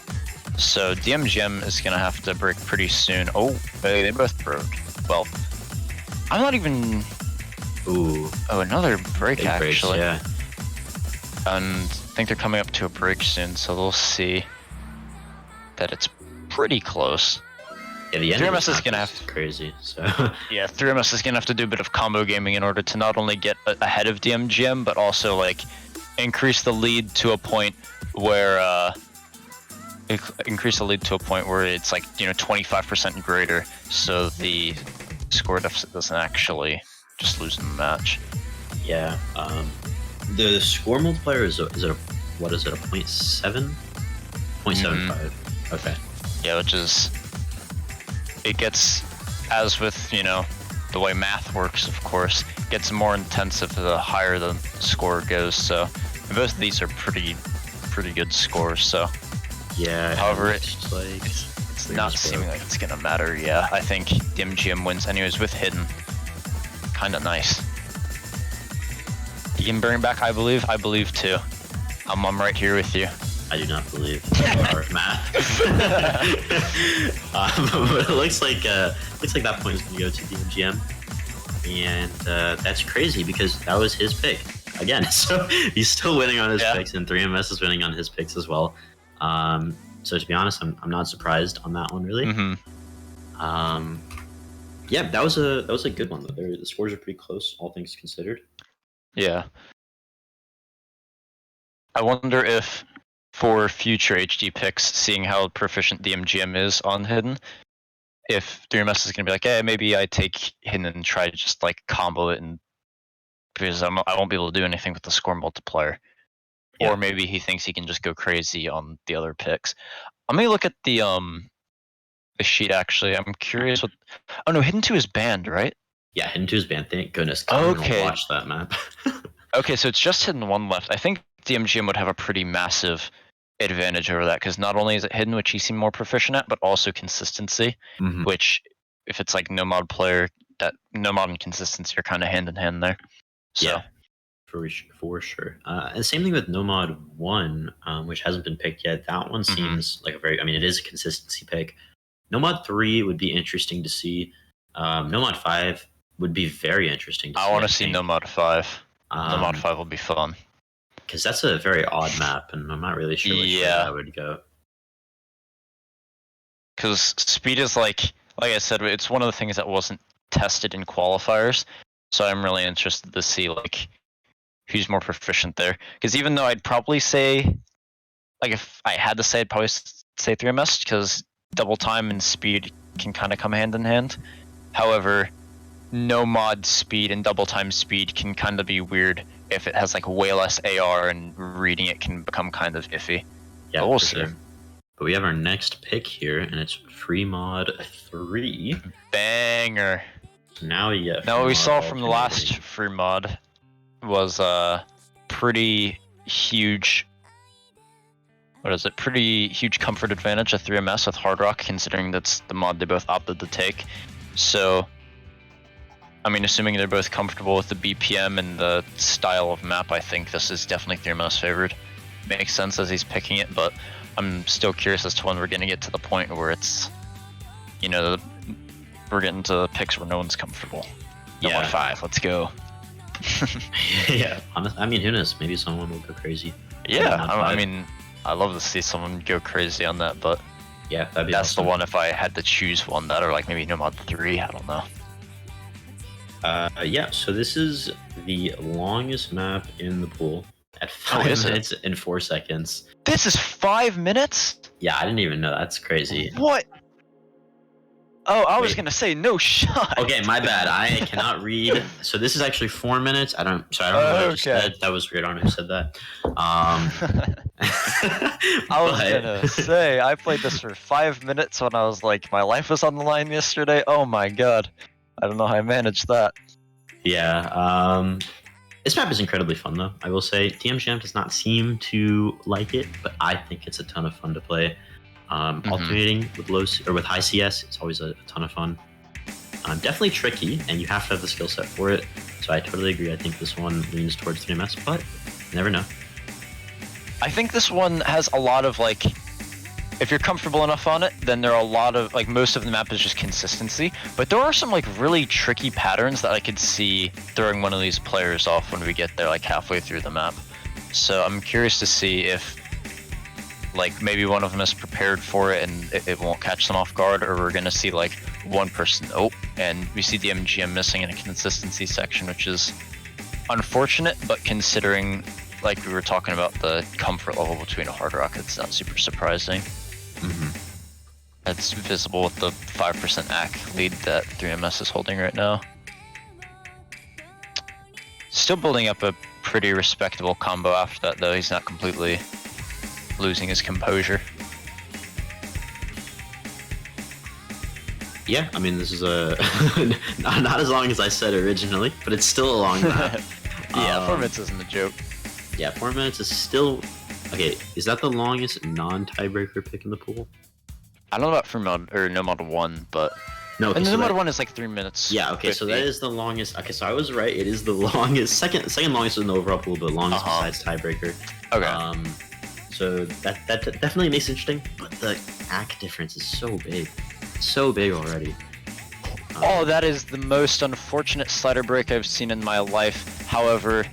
So dmgm is gonna have to break pretty soon. Oh, they both broke. Well, I'm not even... Ooh. Oh, another break Big actually. Breaks, yeah. And I think they're coming up to a break soon, so they'll see that it's pretty close. Yeah, the end 3MS is gonna have crazy. So yeah, 3MS is gonna have to do a bit of combo gaming in order to not only get ahead of dmgm, but also like increase the lead to a point where it's like 25% greater, so the score deficit doesn't actually just lose the match. Yeah. The score multiplier is a what is it, a 0.7? 0.75. Okay. Yeah, which is, it gets, as with the way math works, of course, it gets more intensive the higher the score goes. So both of these are pretty good scores. So yeah. However, it's not seeming like it's gonna matter. Yeah, I think dmgm wins anyways with hidden. Kind of nice. You can bring it back, I believe. I believe too. I'm right here with you. I do not believe our math. But it looks like that point is going to go to dmgm, and that's crazy because that was his pick again. So he's still winning on his picks, and 3MS is winning on his picks as well. So to be honest, I'm not surprised on that one really. Yeah, that was a good one though. The scores are pretty close, all things considered. Yeah. I wonder if for future HD picks, seeing how proficient dmgm is on hidden, if 3MS is gonna be like, hey, maybe I take hidden and try to just like combo it, and because I won't be able to do anything with the score multiplier. Yeah. Or maybe he thinks he can just go crazy on the other picks. Let me look at the sheet actually. I'm curious what. Oh no, hidden 2 is banned, right? Yeah, hidden 2 is banned. Thank goodness. I'm gonna watch that map. Okay, so it's just hidden 1 left. I think dmgm would have a pretty massive advantage over that, because not only is it hidden, which he seemed more proficient at, but also consistency, which if it's like no mod player, that no mod and consistency are kind of hand in hand there. So. Yeah, for sure. And same thing with no mod 1, which hasn't been picked yet. That one seems like it is a consistency pick. No mod 3 would be interesting to see. No mod 5 would be very interesting to see. I want to see no mod 5. No mod 5 will be fun. Because that's a very odd map, and I'm not really sure where that would go. Because speed is like like I said, it's one of the things that wasn't tested in qualifiers, so I'm really interested to see like who's more proficient there. Because even though I'd probably say, like if I had to say, I'd probably say 3MS because double time and speed can kind of come hand in hand. However, no mod speed and double time speed can kind of be weird if it has like way less AR and reading it can become kind of iffy. Yeah, but we'll for see. sure. But we have our next pick here, and it's Free Mod 3. Banger. Now you get. Now what free we mod saw from the alternating. last free mod was a pretty huge. What is it? Pretty huge comfort advantage of 3MS with Hard Rock, considering that's the mod they both opted to take. So, I mean, assuming they're both comfortable with the BPM and the style of map, I think this is definitely 3MS favored. Makes sense as he's picking it, but I'm still curious as to when we're going to get to the point where it's, you know, we're getting to picks where no one's comfortable. No Yeah. more 5, let's go. Yeah, I mean, who knows? Maybe someone will go crazy. Yeah, Mod I 5. mean, I love to see someone go crazy on that, but Yeah, that'd be that's awesome. the one if I had to choose one that, or like maybe no mod 3, I don't know. Yeah, so this is the longest map in the pool at 5 is it? minutes and 4 seconds. This is 5 minutes? Yeah, I didn't even know. That's crazy. What? Oh, I was Wait. gonna say no shot. Okay, my bad. I cannot read. So this is actually 4 minutes. I don't know what I just Okay. said. That was weird. I don't know who said that. I was gonna say, I played this for 5 minutes when I was like, my life was on the line yesterday. Oh my god. I don't know how I managed that. Yeah, this map is incredibly fun, though. I will say, dmgm does not seem to like it, but I think it's a ton of fun to play. Alternating with with high CS is always a ton of fun. Definitely tricky, and you have to have the skill set for it. So I totally agree. I think this one leans towards 3MS, but you never know. I think this one has a lot of like, if you're comfortable enough on it, then there are a lot of like, most of the map is just consistency, but there are some like really tricky patterns that I could see throwing one of these players off when we get there like halfway through the map. So I'm curious to see if like maybe one of them is prepared for it and it won't catch them off guard, or we're gonna see like one person and we see the MGM missing in a consistency section, which is unfortunate, but considering like we were talking about the comfort level between a Hard Rock, it's not super surprising. It's visible with the 5% AC lead that 3MS is holding right now. Still building up a pretty respectable combo after that, though. He's not completely losing his composure. Yeah, I mean, this is a not as long as I said originally, but it's still a long map. Yeah, 4 minutes isn't a joke. Yeah, 4 minutes is still okay. Is that the longest non-tiebreaker pick in the pool? I don't know about free mod or no mod 1, but No, okay, and so no mod that- 1 is like 3 minutes. Yeah, okay, so 50. that is the longest. Okay, so I was right. It is the longest, second longest in the overall pool, but longest besides tiebreaker. Okay. So that definitely makes it interesting, but the AC difference is so big already. Oh, that is the most unfortunate slider break I've seen in my life. However,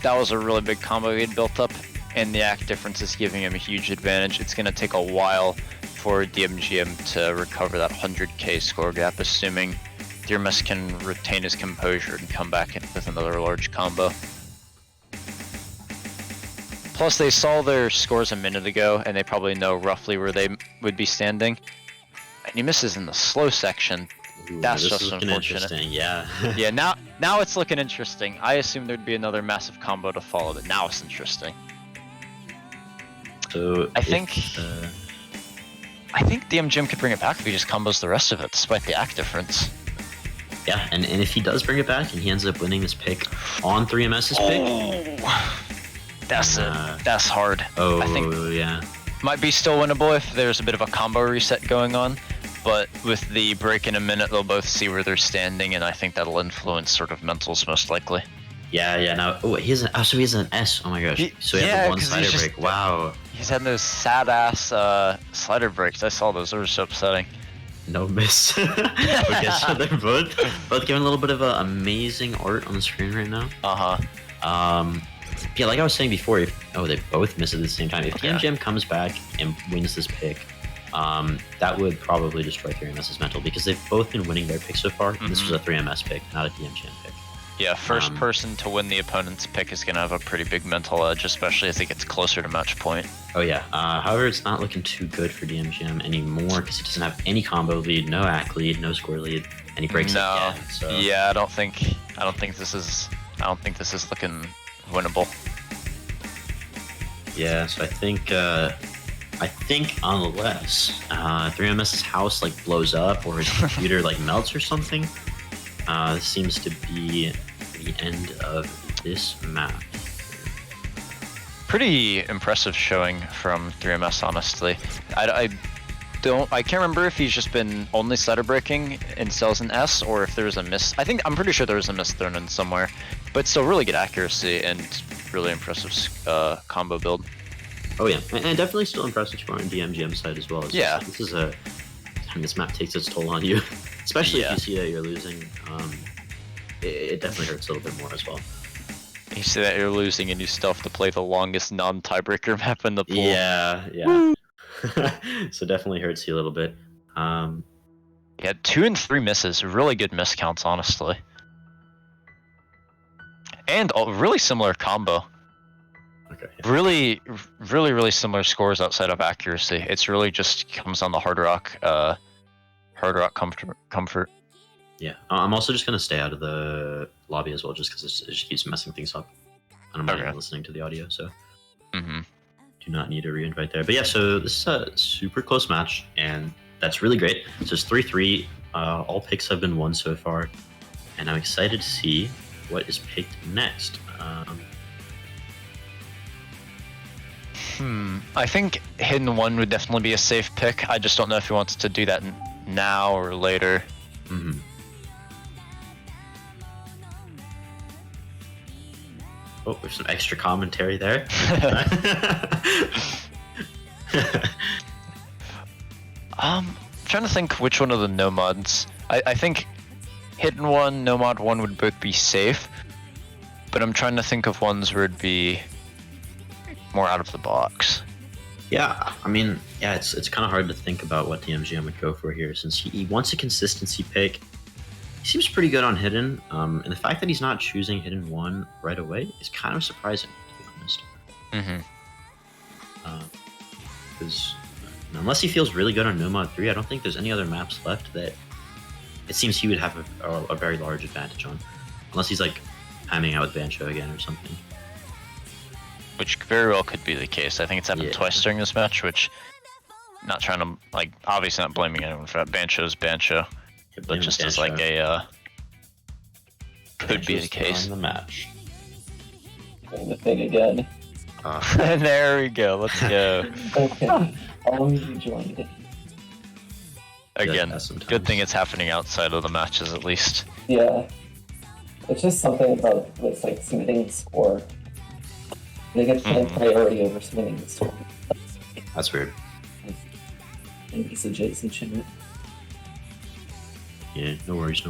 that was a really big combo he had built up, and the AC difference is giving him a huge advantage. It's going to take a while for dmgm to recover that 100k score gap, assuming Dirmus can retain his composure and come back in with another large combo. Plus, they saw their scores a minute ago, and they probably know roughly where they would be standing. And he misses in the slow section. Ooh, That's this just is looking unfortunate. interesting. Yeah. Yeah, now it's looking interesting. I assumed there'd be another massive combo to follow, but now it's interesting. So I think dmgm could bring it back if he just combos the rest of it, despite the AC difference. Yeah, and if he does bring it back and he ends up winning this pick on 3MS's pick. Oh, that's hard. Oh, I think yeah. might be still winnable if there's a bit of a combo reset going on, but with the break in a minute, they'll both see where they're standing, and I think that'll influence sort of mentals most likely. Yeah. Now, so he has an S. Oh my gosh. So he yeah, has a 1 'cause slider he's just- break. Wow. He's had those sad ass slider breaks. I saw those. Those were so upsetting. No miss. Okay, so they're both giving a little bit of amazing art on the screen right now. Yeah, like I was saying before, they both miss at the same time. If Okay. dmgm comes back and wins this pick, that would probably destroy 3MS's mental because they've both been winning their pick so far. And this was a 3MS pick, not a dmgm pick. Yeah, first person to win the opponent's pick is going to have a pretty big mental edge, especially as it gets closer to match point. Oh yeah. However, it's not looking too good for dmgm anymore because it doesn't have any combo lead, no act lead, no score lead, and he breaks it again. So. Yeah, I don't think this is looking winnable. Yeah, so I think unless 3MS's house like blows up or his computer like melts or something, this seems to be the end of this map. Pretty impressive showing from 3MS, honestly. I can't remember if he's just been only slider breaking in cells in S or if there was a miss. I'm pretty sure there was a miss thrown in somewhere, but still really good accuracy and really impressive combo build. Oh yeah, and definitely still impressive score on dmgm side as well. This map takes its toll on you, especially if you see that you're losing. It definitely hurts a little bit more as well. You see that you're losing and you still have to play the longest non-tiebreaker map in the pool. Yeah. So definitely hurts you a little bit. Yeah, 2 and 3 misses, really good miss counts, honestly. And a really similar combo. Okay. Yeah. Really similar scores outside of accuracy. It's really just comes on the hard rock comfort. Yeah, I'm also just gonna stay out of the lobby as well, just because it just keeps messing things up. And I'm not even listening to the audio, so do not need a reinvite there. But yeah, so this is a super close match, and that's really great. So it's 3-3. All picks have been won so far, and I'm excited to see what is picked next. I think Hidden One would definitely be a safe pick. I just don't know if he wants to do that now or later. Oh, there's some extra commentary there. Trying to think which one of the nomads. I think Hidden One, Nomad One would both be safe, but I'm trying to think of ones where it'd be more out of the box. Yeah, I mean, it's kind of hard to think about what dmgm would go for here, since he wants a consistency pick. He seems pretty good on Hidden, and the fact that he's not choosing Hidden 1 right away is kind of surprising, to be honest. Because unless he feels really good on Nomad 3, I don't think there's any other maps left that it seems he would have a very large advantage on. Unless he's like timing out with Bancho again or something. Which very well could be the case. I think it's happened twice during this match, which, not trying to, like, obviously not blaming anyone for that. Bancho's Bancho. But just as like a could be the case. The match. Doing the thing again. There we go. Let's go. Okay. You joined it. Again, good thing it's happening outside of the matches at least. Yeah. It's just something about with like submitting the score. They get priority over submitting the score. That's weird. I think it's adjacent to it. Yeah, no worries.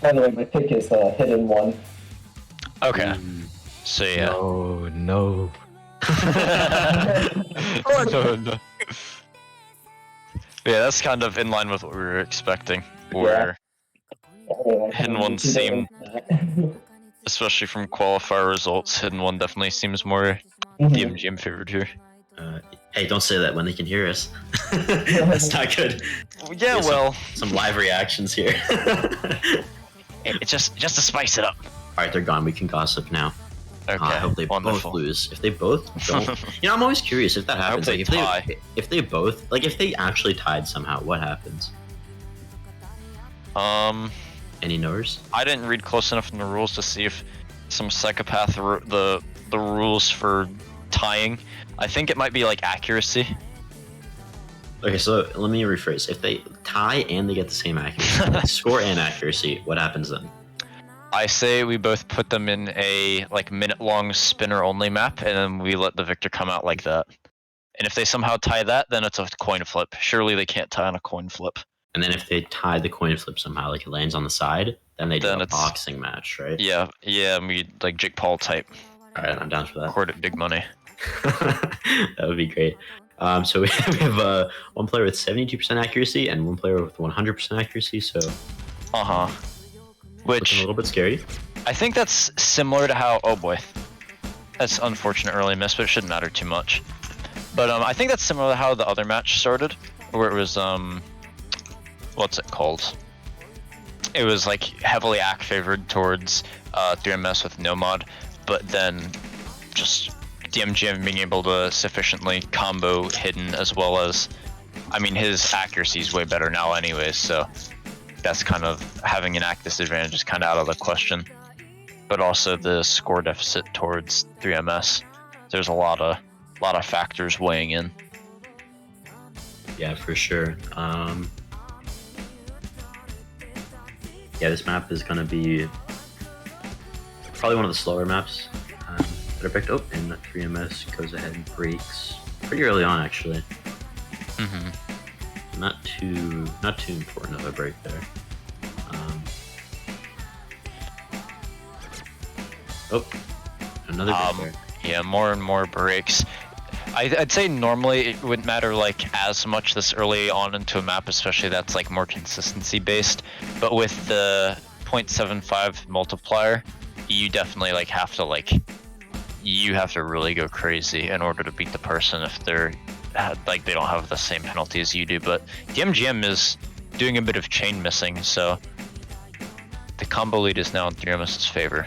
By the way, my pick is Hidden 1. Okay. So yeah. Oh no. No. Yeah, that's kind of in line with what we were expecting. Where Hidden One seemed, especially from qualifier results, Hidden One definitely seems more dmgm favored here. Hey, don't say that when they can hear us. That's not good. Yeah, well, some live reactions here. It's just to spice it up. All right, they're gone. We can gossip now. Okay, I hope they both lose. If they both don't, I'm always curious if that happens. I hope they tie. If they both, like, if they actually tied somehow, what happens? Any knowers? I didn't read close enough in the rules to see if some psychopath the rules for tying. I think it might be like accuracy. Okay, so let me rephrase. If they tie and they get the same accuracy, score and accuracy, what happens then? I say we both put them in a like minute-long spinner-only map, and then we let the victor come out like that. And if they somehow tie that, then it's a coin flip. Surely they can't tie on a coin flip. And then if they tie the coin flip somehow, like it lands on the side, then they do a boxing match, right? Yeah, we like Jake Paul type. All right, I'm down for that. Record it big money. That would be great. So we have one player with 72% accuracy and one player with 100% accuracy. So Uh-huh. looking Which a little bit scary. I think that's similar to how, oh boy, that's unfortunate early miss, but it shouldn't matter too much. But I think that's similar to how the other match started, where it was what's it called? It was like heavily ACK favored towards 3MS with no mod, but then just dmgm being able to sufficiently combo hidden, as well as, I mean, his accuracy is way better now anyways, so that's kind of, having an ACK disadvantage is kind of out of the question. But also the score deficit towards 3MS. There's a lot of factors weighing in. Yeah, for sure. Yeah, this map is going to be probably one of the slower maps that are picked up, and 3MS goes ahead and breaks pretty early on, actually. Mm-hmm. Not too important of a break there. Oh, another break there. Yeah, more and more breaks. I'd say normally it wouldn't matter like as much this early on into a map, especially that's like more consistency based. But with the 0.75 multiplier, you definitely like have to really go crazy in order to beat the person if they're like they don't have the same penalty as you do. But dmgm is doing a bit of chain missing, so the combo lead is now in 3MS's favor.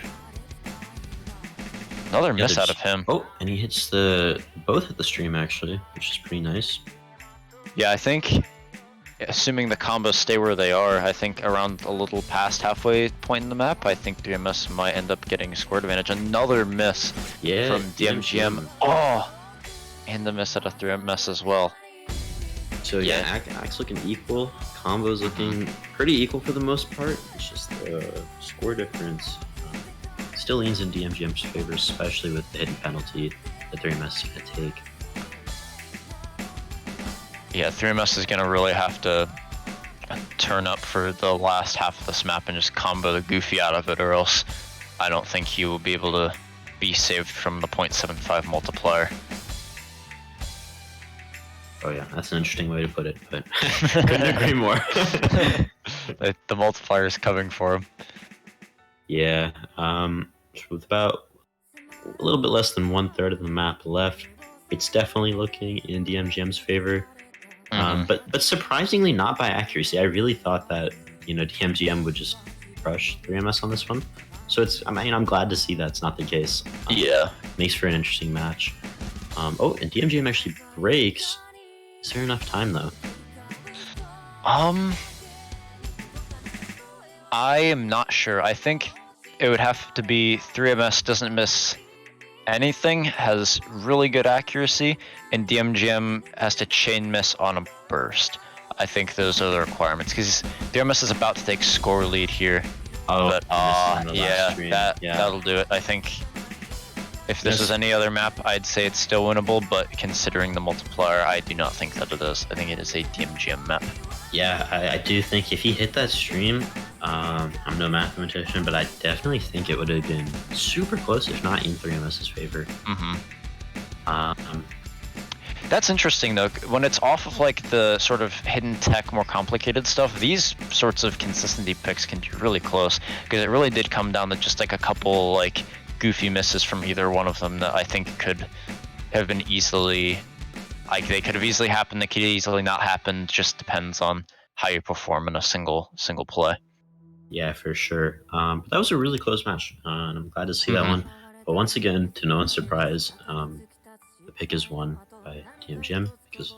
Another miss out of him. Oh, and he hits both hit the stream actually, which is pretty nice. Yeah, I think, assuming the combos stay where they are, I think around a little past halfway point in the map, I think 3MS might end up getting a score advantage. Another miss from dmgm. Oh, and the miss out of 3MS as well. So yeah, ACK's looking equal. Combos looking pretty equal for the most part. It's just the score difference still leans in dmgm's favor, especially with the hidden penalty that 3MS is going to take. Yeah, 3MS is going to really have to turn up for the last half of this map and just combo the goofy out of it, or else I don't think he will be able to be saved from the 0.75 multiplier. Oh yeah, that's an interesting way to put it, but couldn't agree more. The multiplier is coming for him. Yeah, with about a little bit less than 1/3 of the map left, it's definitely looking in dmgm's favor. But surprisingly not by accuracy. I really thought that, dmgm would just crush 3MS on this one. So I'm glad to see that's not the case. Yeah. Makes for an interesting match. Oh, and dmgm actually breaks. Is there enough time though? I am not sure. I think it would have to be 3MS doesn't miss anything, has really good accuracy, and dmgm has to chain miss on a burst. I think those are the requirements, because 3MS is about to take score lead here. Oh, but that'll do it. I think if this is any other map, I'd say it's still winnable, but considering the multiplier, I do not think that it is. I think it is a dmgm map. Yeah, I do think if he hit that stream, I'm no mathematician, but I definitely think it would have been super close, if not in 3MS's favor. That's interesting though. When it's off of like the sort of hidden tech, more complicated stuff, these sorts of consistency picks can be really close, because it really did come down to just like a couple like goofy misses from either one of them that I think could have been easily, like they could have easily happened, they could easily not happen. Just depends on how you perform in a single play. Yeah, for sure. But that was a really close match, and I'm glad to see that one. But once again, to no one's surprise, the pick is won by dmgm, because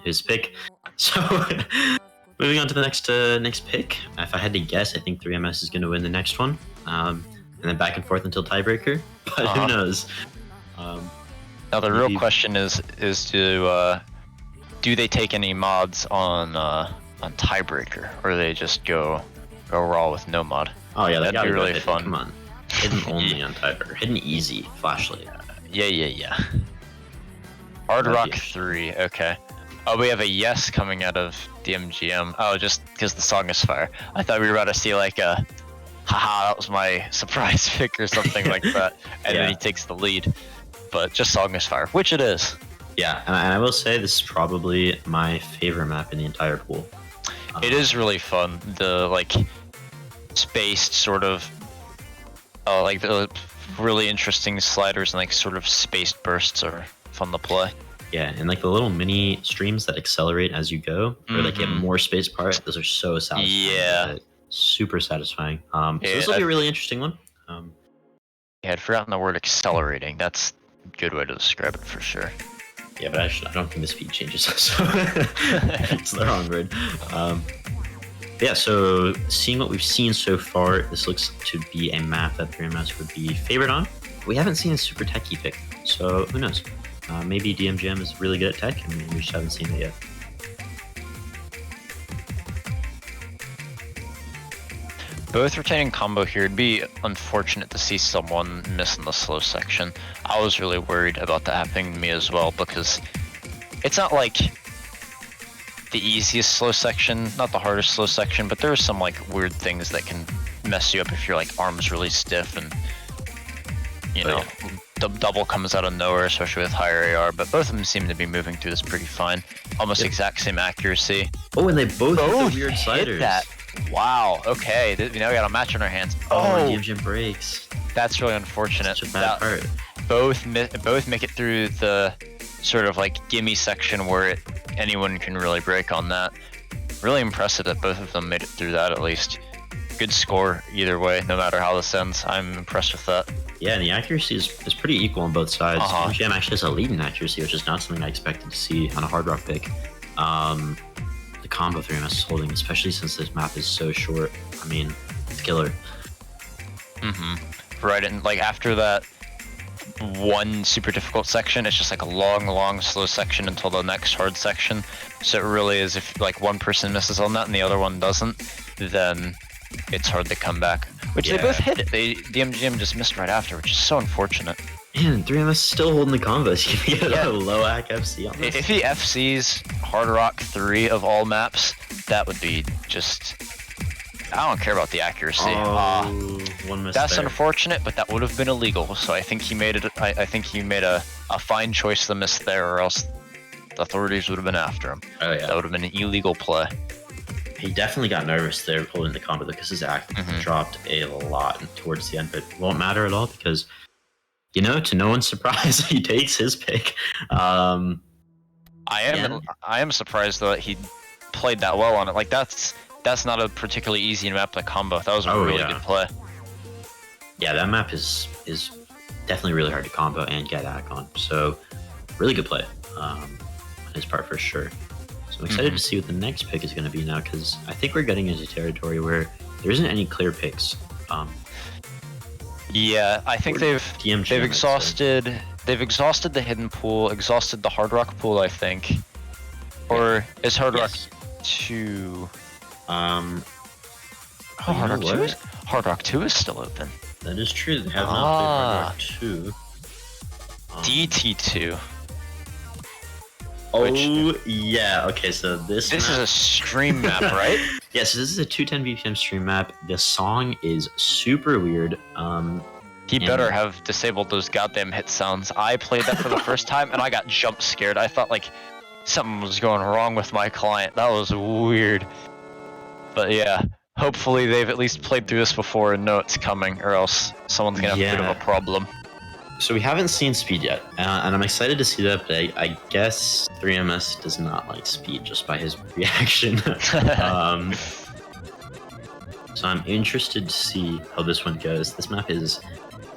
his pick. So moving on to the next pick. If I had to guess, I think 3MS is going to win the next one, and then back and forth until tiebreaker. But who knows? Now the real question is do they take any mods on tiebreaker, or do they just go raw with no mod? Oh yeah, that'd be really fun. Come on, hidden only on tiebreaker, hidden easy flashlight. Yeah. Hard Rock 3, okay. Oh, we have a yes coming out of dmgm. Oh, just because the song is fire. I thought we were about to see like a haha, that was my surprise pick or something like that, and then he takes the lead. But just Song is fire, which it is. Yeah, and I will say this is probably my favorite map in the entire pool. It is really fun. The like spaced sort of, like the really interesting sliders and like sort of spaced bursts are fun to play. Yeah, and like the little mini streams that accelerate as you go, or like get more space apart. Those are so satisfying. Yeah, super satisfying. So this will be a really interesting one. Yeah, I'd forgotten the word accelerating. That's a good way to describe it for sure. Yeah, but I don't think the speed changes, so it's the wrong word. Yeah, so seeing what we've seen so far, this looks to be a map that 3MS would be favored on. We haven't seen a super techie pick, so who knows? Maybe dmgm is really good at tech, and we just haven't seen it yet. Both retaining combo here. It'd be unfortunate to see someone miss in the slow section. I was really worried about that happening to me as well, because it's not like the easiest slow section, not the hardest slow section, but there are some like weird things that can mess you up if your like arm's really stiff and you know, the double comes out of nowhere, especially with higher AR. But both of them seem to be moving through this pretty fine, almost exact same accuracy. Oh, and they both hit the weird sliders. That. Wow. Okay. You know, we got a match on our hands. Oh, dmgm breaks. That's really unfortunate. Such a bad part. Both make it through the sort of like gimme section where anyone can really break on that. Really impressive that both of them made it through that at least. Good score either way, no matter how this ends. I'm impressed with that. Yeah, and the accuracy is pretty equal on both sides. MGM actually has a lead in accuracy, which is not something I expected to see on a hard rock pick. The combo 3MS is holding, especially since this map is so short. I mean, it's killer. Right, and like after that one super difficult section, it's just like a long slow section until the next hard section. So it really is, if like one person misses on that and the other one doesn't, then it's hard to come back. Which they both hit it. dmgm just missed right after, which is so unfortunate. Man, 3MS is still holding the combos. You can get a low AC FC on this. If he FCs Hard Rock 3 of all maps, that would be just... I don't care about the accuracy. One miss that's there. unfortunate, but that would have been illegal. So I think he made it. I think he made a fine choice to miss there, or else the authorities would have been after him. Oh yeah, that would have been an illegal play. He definitely got nervous there holding the combo because his AC dropped a lot towards the end, but it won't matter at all because, you know, to no one's surprise, he takes his pick. I am surprised though that he played that well on it. Like that's not a particularly easy map to combo. That was a really good play. Yeah, that map is definitely really hard to combo and get AC on. So really good play on his part for sure. So I'm excited to see what the next pick is going to be now, because I think we're getting into territory where there isn't any clear picks. Yeah, I think they've exhausted the hidden pool, exhausted the Hard Rock pool, I think. Or is Hard Rock 2? Hard Rock 2 is still open. That is true. They have not played Hard Rock 2. DT2. Yeah. Okay, so this is a stream map, right? Yeah, so this is a 210 BPM stream map. The song is super weird. He better have disabled those goddamn hit sounds. I played that for the first time and I got jump scared. I thought like something was going wrong with my client. That was weird. But yeah, hopefully they've at least played through this before and know it's coming, or else someone's gonna have a bit of a problem. So we haven't seen speed yet, and I'm excited to see that, but I guess 3MS does not like speed just by his reaction. So I'm interested to see how this one goes. This map is...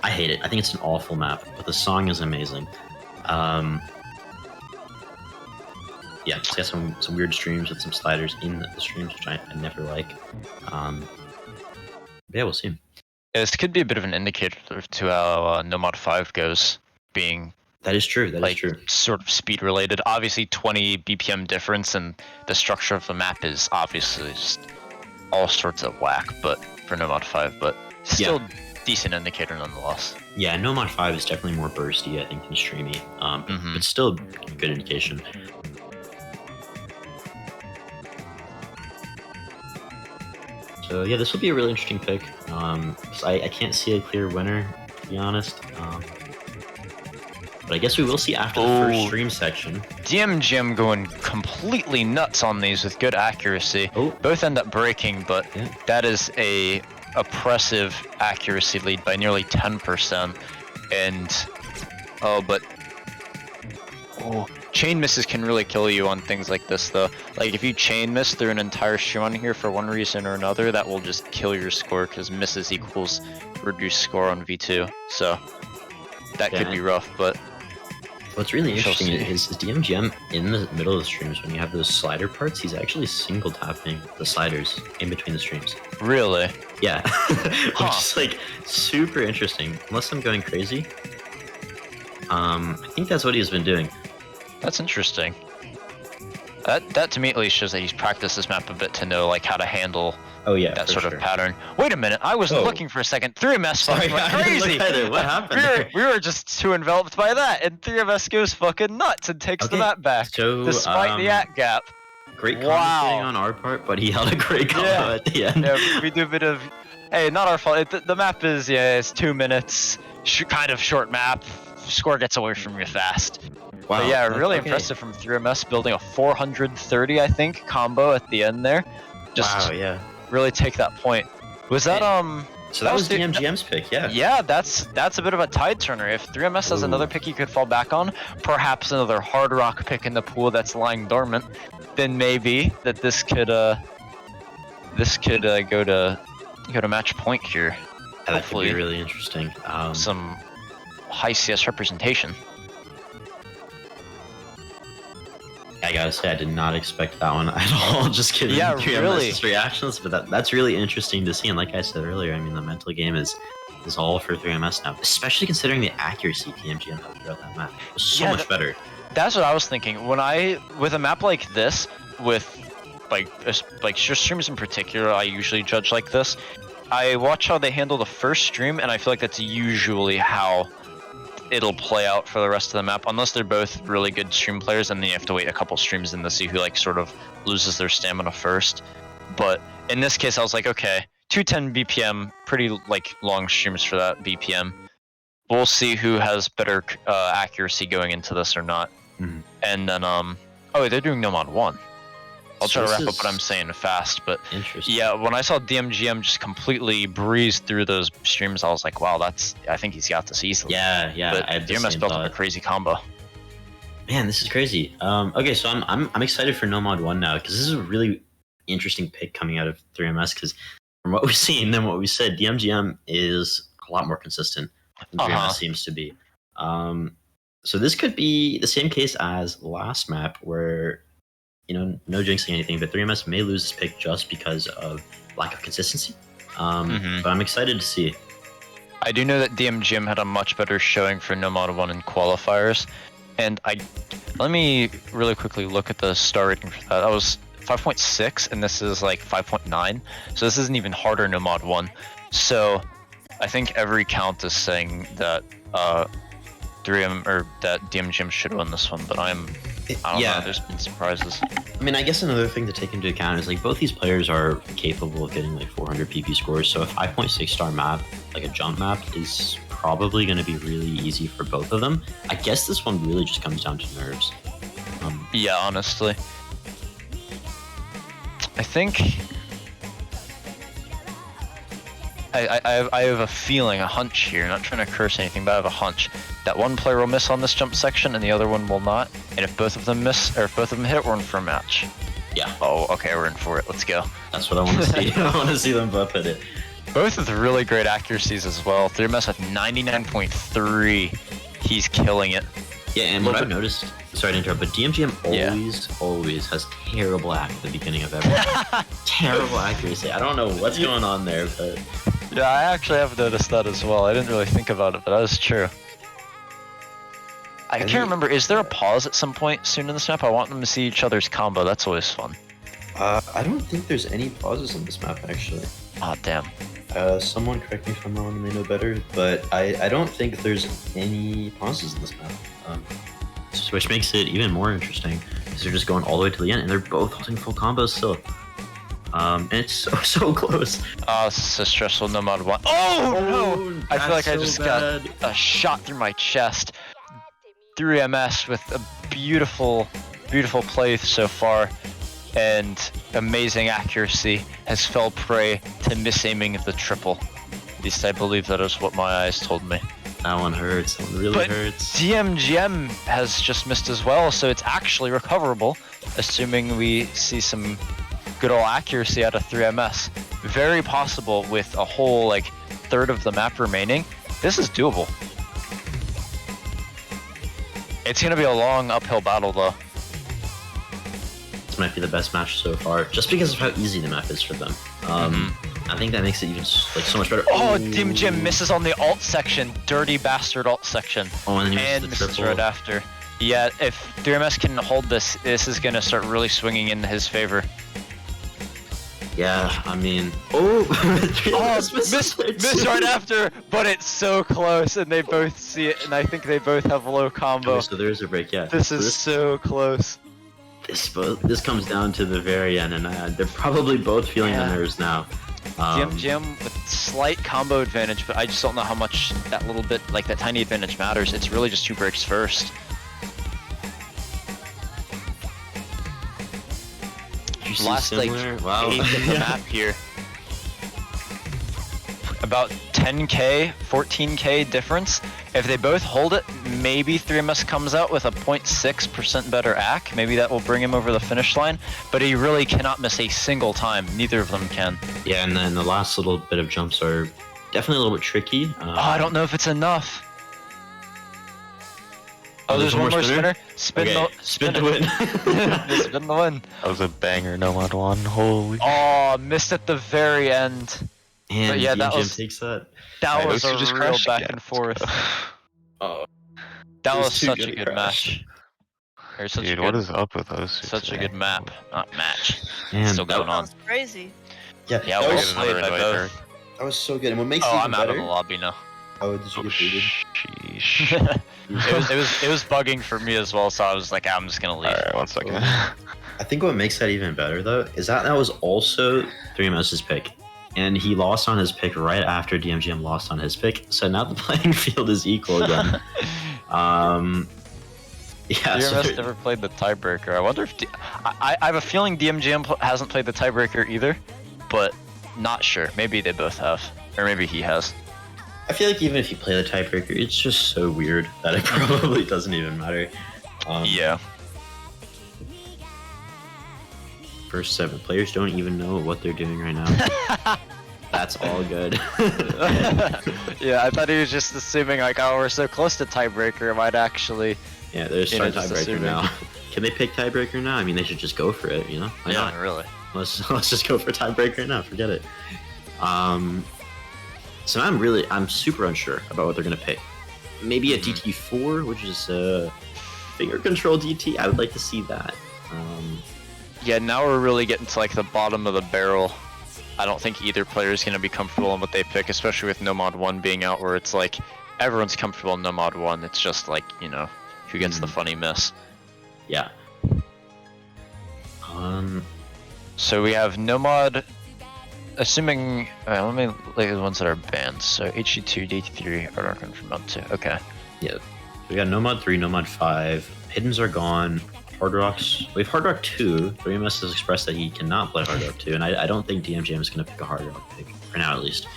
I hate it. I think it's an awful map, but the song is amazing. Yeah, it's got some weird streams with some sliders in the streams, which I never like. Yeah, we'll see. This could be a bit of an indicator to how No Mod 5 goes, being... That is true, that is true. Sort of speed related. Obviously 20 BPM difference, and the structure of the map is obviously just all sorts of whack, but for No Mod 5, but still decent indicator nonetheless. Yeah, No Mod 5 is definitely more bursty, I think, than streamy, but still a good indication. So So yeah, this will be a really interesting pick. 'Cause I can't see a clear winner, to be honest. But I guess we will see after the first stream section. dmgm going completely nuts on these with good accuracy. Oh. Both end up breaking, but Yeah. that is a oppressive accuracy lead by nearly 10%. And chain misses can really kill you on things like this, though. Like if you chain miss through an entire stream on here for one reason or another, that will just kill your score because misses equals reduced score on V2. So that could be rough, but what's really shall interesting see. is DMGM in the middle of the streams, when you have those slider parts, he's actually single tapping the sliders in between the streams. really, Yeah, which is like super interesting. Unless I'm going crazy, I think that's what he's been doing. that's interesting. That to me at least shows that he's practiced this map a bit to know like how to handle Oh yeah, that for sort sure. of pattern. Wait a minute, I was Oh. looking for a second. 3MS fucking went I didn't crazy. look either. What happened? there? We were just too enveloped by that, and 3MS goes fucking nuts and takes the Okay, map back, so, despite the at gap. Great Wow. commentating on our part, but he held a great combo Yeah. at the end. Yeah, we do a bit of. Hey, not our fault. The map is it's 2 minutes, kind of short map. Score gets away from you fast. Wow. But yeah, really okay. impressive from 3MS building a 430, I think, combo at the end there. Just Wow, yeah. really take that point. Was that So that was the- DMGM's pick, yeah. Yeah, that's a bit of a tide turner. If 3MS has Ooh. another pick he could fall back on, perhaps another hard rock pick in the pool that's lying dormant, then maybe that this could go to match point here. That could Hopefully. be really interesting. Some high CS representation. I gotta say, I did not expect that one at all. Just kidding. Yeah, really. Reactions, but that's really interesting to see. And like I said earlier, I mean, the mental game is all for 3MS now, especially considering the accuracy DMGM had throughout that map. It was so Yeah, much better. That's what I was thinking. With a map like this, with like just streams in particular, I usually judge like this. I watch how they handle the first stream, and I feel like that's usually how it'll play out for the rest of the map, unless they're both really good stream players, and then you have to wait a couple streams in to see who like sort of loses their stamina first. But in this case, I was like, okay, 210 BPM, pretty like long streams for that BPM. We'll see who has better accuracy going into this or not. Mhm. And then they're doing no mod 1. I'll So try to this wrap up is what I'm saying fast, but Interesting. yeah, when I saw DMGM just completely breeze through those streams, I was like, wow, I think he's got this easily. Yeah. But I had the DMS same built up a thought. crazy combo. Man, this is crazy. Okay, so I'm excited for No Mod 1 now, because this is a really interesting pick coming out of 3MS, because from what we've seen and what we said, DMGM is a lot more consistent than 3MS seems to be. So this could be the same case as last map, where, no jinxing anything, but 3MS may lose this pick just because of lack of consistency. But I'm excited to see. I do know that DMGM had a much better showing for No Mod 1 in qualifiers, and let me really quickly look at the star rating for that. That was 5.6, and this is like 5.9, so this isn't even harder No Mod 1. So I think every count is saying that that DMGM should win this one, but I don't know, there's been surprises. I mean, I guess another thing to take into account is like both these players are capable of getting like 400 PP scores. So a 5.6 star map, like a jump map, is probably going to be really easy for both of them. I guess this one really just comes down to nerves. Yeah, honestly. I think I have a feeling, a hunch here, not trying to curse anything, but I have a hunch that one player will miss on this jump section and the other one will not. And if both of them miss, or if both of them hit, we're in for a match. Yeah. Oh, okay, we're in for it. Let's go. That's what I want to see. I want to see them both hit it. Both with really great accuracies as well. 3MS with 99.3. He's killing it. Yeah, and what I've noticed, sorry to interrupt, but DMGM always has terrible at the beginning of every terrible accuracy. I don't know what's going on there, but Yeah, I actually have noticed that as well. I didn't really think about it, but that is true. I can't remember, is there a pause at some point soon in this map? I want them to see each other's combo. That's always fun. I don't think there's any pauses on this map, actually. Aw, damn. Someone correct me if I'm wrong and they know better, but I don't think there's any pauses in this map. Which makes it even more interesting, because they're just going all the way to the end, and they're both holding full combos still. And it's so close. Oh, this is so stressful. Nomad 1. Oh no! I feel like I just got a shot through my chest. 3MS with a beautiful play so far, and amazing accuracy has fell prey to misaiming the triple. At least I believe that is what my eyes told me. That one hurts. That one really hurts. dmgm has just missed as well, so it's actually recoverable, assuming we see some good old accuracy out of 3MS. Very possible with a whole like third of the map remaining. This is doable. It's gonna be a long uphill battle though. This might be the best match so far, just because of how easy the map is for them. I think that makes it even like so much better. Oh, dmgm misses on the alt section. Dirty bastard alt section. Oh, and, and misses triple. right after. Yeah, if 3MS can hold this, this is gonna start really swinging in his favor. Yeah, I mean, miss right after, but it's so close, and they both see it, and I think they both have low combo. Okay, so there is a break, yeah. This is so close. This comes down to the very end, and they're probably both feeling the nerves now. dmgm with slight combo advantage, but I just don't know how much that little bit, like that tiny advantage matters. It's really just 2 breaks first. Last like wow. 8 in the map here. About 10k, 14k difference. If they both hold it, maybe 3MS comes out with a 0.6% better AC. Maybe that will bring him over the finish line. But he really cannot miss a single time. Neither of them can. Yeah, and then the last little bit of jumps are definitely a little bit tricky. I don't know if it's enough. Oh, there's one more spinner. Spin the win. Spin the win. That was a banger, Nomad 1. Holy. Oh, missed at the very end. And but yeah, that takes that. That was a just real crashed back again. and forth. Oh, that was too such a to good crash. match. Such Dude, a what good, is up with those two such today? a good map, not match. Man, Still going on. Sounds crazy. Yeah, Yeah, that well was, played by invite both. that was so good. And what makes Oh, it even I'm out better? of the lobby now. Oh, did you get booted? Sheesh. it was bugging for me as well, so I was like, I'm just gonna leave. Alright, 1 second. I think what makes that even better though is that was also 3MS's pick, and he lost on his pick right after dmgm lost on his pick. So now the playing field is equal again. Yeah, DMS never played the tiebreaker. I wonder if I have a feeling dmgm hasn't played the tiebreaker either, but not sure. Maybe they both have, or maybe he has. I feel like even if you play the tiebreaker, it's just so weird that it probably doesn't even matter. Yeah. First 7 players don't even know what they're doing right now. That's all good. Yeah, I thought he was just assuming like, oh, we're so close to tiebreaker, it might actually. Yeah, they're starting just tiebreaker assuming. now. Can they pick tiebreaker now? I mean, they should just go for it, you know? Why not? Really. Let's just go for tiebreaker now. Forget it. So I'm super unsure about what they're gonna pick. Maybe a DT4, which is a finger control DT. I would like to see that. Yeah, now we're really getting to like the bottom of the barrel. I don't think either player is gonna be comfortable in what they pick, especially with Nomad 1 being out, where it's like everyone's comfortable in Nomad 1. It's just like, you know, who gets the funny miss. Yeah. So we have Nomad. Assuming, let me look at the ones that are banned. So HG2, DT3 are confirmed 2. Okay. Yeah. We got Nomad 3, Nomad 5. Hiddens are gone. Hard Rocks. We have Hard Rock 2. 3MS has expressed that he cannot play Hard Rock 2, and I don't think DMGM is going to pick a Hard Rock pick, for now at least.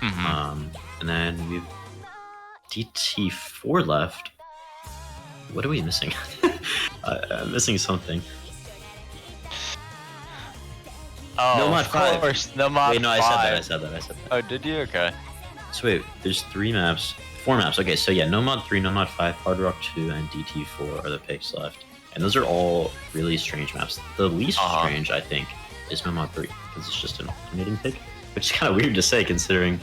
And then we have DT4 left. What are we missing? I'm missing something. Oh, Nomad of 5. course, Nomad Wait, no, 5. I said that. Oh, did you? Okay. So wait, there's 4 maps. Okay, so yeah, Nomad 3, Nomad 5, Hard Rock 2, and DT4 are the picks left. And those are all really strange maps. The least strange, I think, is Nomad 3, because it's just an alternating pick, which is kind of weird to say considering,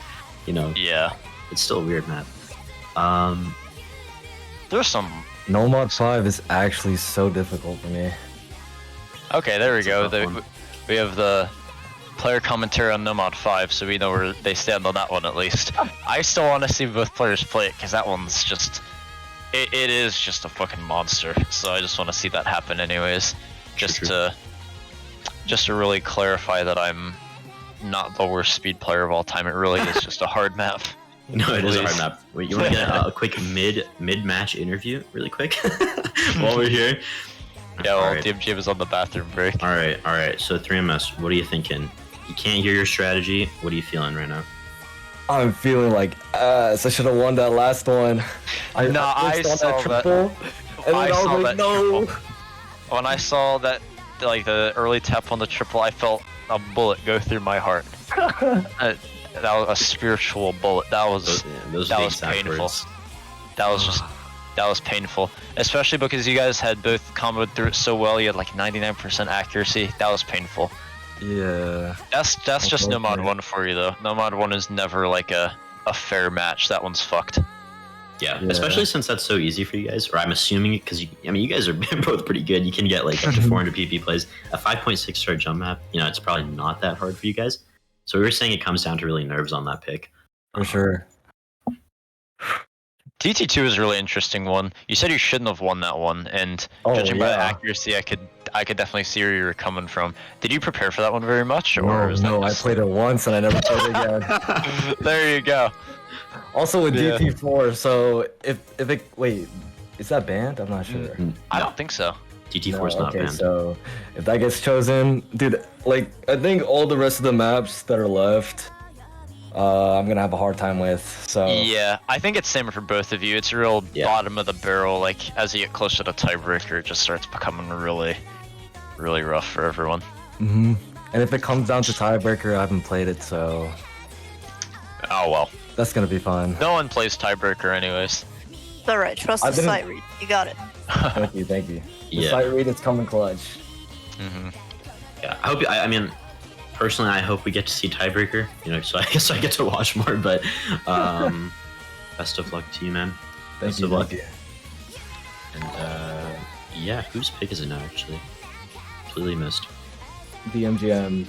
you know, Yeah. it's still a weird map. There's some. Nomad 5 is actually so difficult for me. Okay, there we It's a go. tough one. We have the player commentary on Nomad 5, so we know where they stand on that one at least. I still want to see both players play it, because that one's just... It is just a fucking monster, so I just want to see that happen anyways. Just just to really clarify that I'm not the worst speed player of all time. It really is just a hard map. No, it is a hard map. Wait, you want to get a quick mid-match interview, really quick, while we're here? Yeah, well, Alright. DMGM is on the bathroom break. All right. So 3MS, what are you thinking? You can't hear your strategy. What are you feeling right now? I'm feeling like ass. I should have won that last one. I missed saw on triple, and then I was saw like, that no. triple. When I saw that, like the early tap on the triple, I felt a bullet go through my heart. That was a spiritual bullet. That was Those that big was exact painful. words. That was painful, especially because you guys had both comboed through it so well. You had like 99% accuracy. That was painful. Yeah. That's just Nomad Okay. 1 for you though. Nomad 1 is never like a fair match. That one's fucked. Yeah, Yeah. especially since that's so easy for you guys. Or I'm assuming because you guys are both pretty good. You can get like up to 400 PP plays. A 5.6 star jump map, it's probably not that hard for you guys. So we were saying it comes down to really nerves on that pick. For sure. DT2 is a really interesting one. You said you shouldn't have won that one, and Oh, judging by the yeah. accuracy, I could definitely see where you were coming from. Did you prepare for that one very much, or was No, that I just... played it once and I never played it again. There you go. Also with Yeah. DT4, so if it wait, is that banned? I'm not sure. I don't think so. DT4 is not okay, banned. so if that gets chosen, dude, like I think all the rest of the maps that are left, I'm gonna have a hard time with. So Yeah, I think it's same for both of you. It's a real Yeah. bottom of the barrel. Like as you get closer to Tiebreaker, it just starts becoming really, really rough for everyone. hmm And if it comes down to Tiebreaker, I haven't played it, so Oh well. that's gonna be fun. No one plays Tiebreaker anyways. It's alright, trust I the didn't- sight read. You got it. Thank you. The Yeah. sight read is coming clutch. Yeah, I hope. I mean, personally, I hope we get to see Tiebreaker. So I guess I get to watch more. But best of luck to you, man. Thank Best you. of luck. Thank you. And yeah, whose pick is it now? Actually, completely missed. DMGM.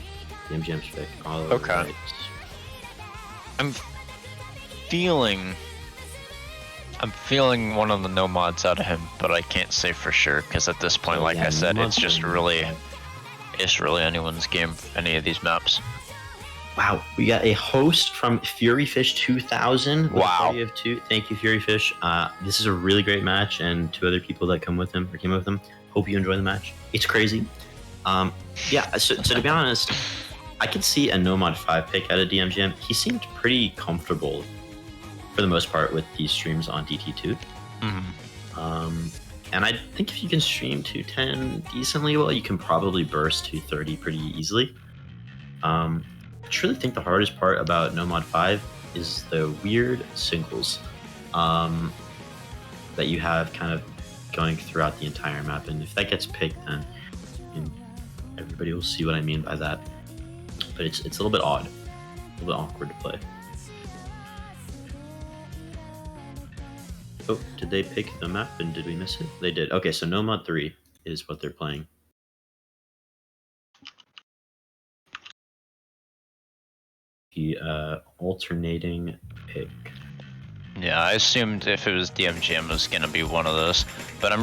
The MGM's pick. All Okay. right. I'm feeling one of the no mods out of him, but I can't say for sure because at this point, Oh, like yeah, I said, no it's just mods. really anyone's game. Any of these maps. Wow, we got a host from Furyfish 2000. with a Wow. party of two. Thank you, Furyfish. This is a really great match, and two other people that came with him. Hope you enjoy the match. It's crazy. Yeah. So to be honest, I could see a Nomad 5 pick out of DMGM. He seemed pretty comfortable, for the most part, with these streams on DT2. And I think if you can stream 210 decently well, you can probably burst 230 pretty easily. I truly think the hardest part about Nomad 5 is the weird singles that you have kind of going throughout the entire map. And if that gets picked, then everybody will see what I mean by that. But it's a little bit odd, a little bit awkward to play. Oh, did they pick the map and did we miss it? They did. Okay, so Nomad 3 is what they're playing. The alternating pick. Yeah, I assumed if it was DMGM it was gonna be one of those, but I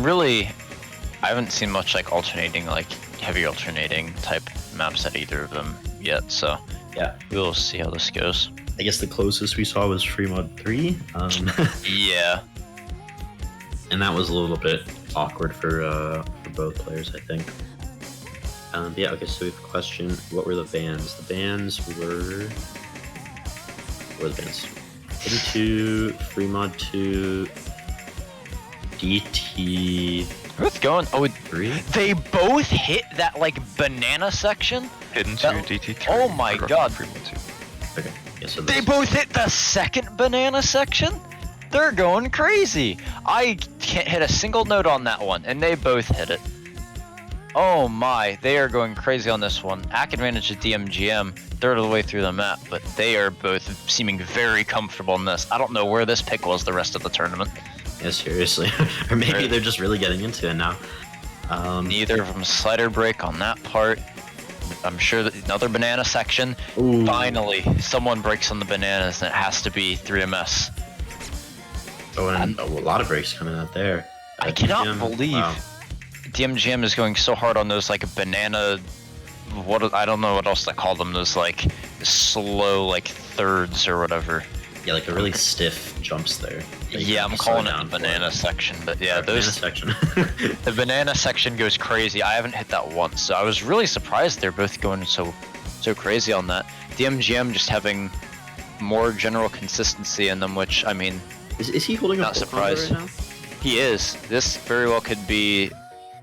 haven't seen much like alternating, like heavy alternating type maps at either of them yet. So Yeah, we'll see how this goes. I guess the closest we saw was Free Mod 3. Yeah. And that was a little bit awkward for both players, I think. Yeah, okay, so we have a question. What were the bans? The bans were... What were the bans? 32, Free Mod 2, DT Who's going? Oh, 3? they both hit that like banana section. Hidden That- 2, DT3. oh my Hard Rock God. Free Mod 2. Okay, yeah, so They this- both hit the second banana section? They're going crazy. I can't hit a single note on that one, and they both hit it. Oh my, they are going crazy on this one. Ack advantage to DMGM, third of the way through the map, but they are both seeming very comfortable in this. I don't know where this pick was the rest of the tournament. Yeah, seriously. Or maybe they're just really getting into it now. Neither of them slider break on that part. I'm sure that another banana section. Ooh. Finally, someone breaks on the bananas, and it has to be 3MS. Oh, and a lot of breaks coming out there. I cannot DMGM, believe wow. DMGM is going so hard on those like banana I don't know what else to call them. Those like slow like thirds or whatever. Yeah, like the really stiff jumps there. Yeah, I'm calling it the banana section, but yeah, Banana section. the banana section goes crazy. I haven't hit that once, so I was really surprised they're both going so crazy on that. DMGM just having more general consistency in them, which I mean, is he holding not up surprised surprised. right now? He is. This very well could be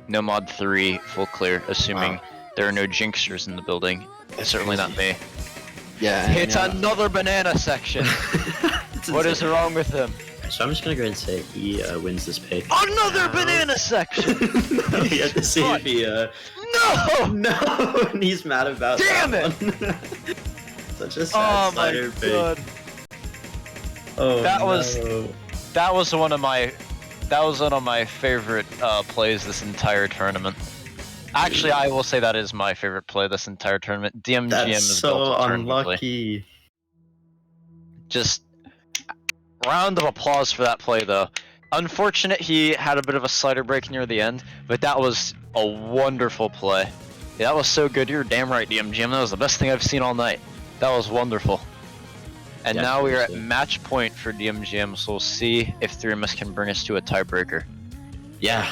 no mod 3 full clear, assuming there are no jinxers in the building. Certainly not me. Yeah. It's another banana section. What is wrong with him? So I'm just gonna go ahead and say he wins this pick. Another banana section. No, you have to see if he no, and he's mad about Damn that it! one. Such a sad slider pick. Oh, that was one of my favorite plays this entire tournament. Actually, I will say that is my favorite play this entire tournament. DMGM That's is so built unlucky. Just round of applause for that play, though. Unfortunate he had a bit of a slider break near the end, but that was a wonderful play. Yeah, that was so good. You're damn right, DMGM. That was the best thing I've seen all night. That was wonderful. And now we are at match point for DMGM, so we'll see if 3MS can bring us to a tiebreaker. Yeah,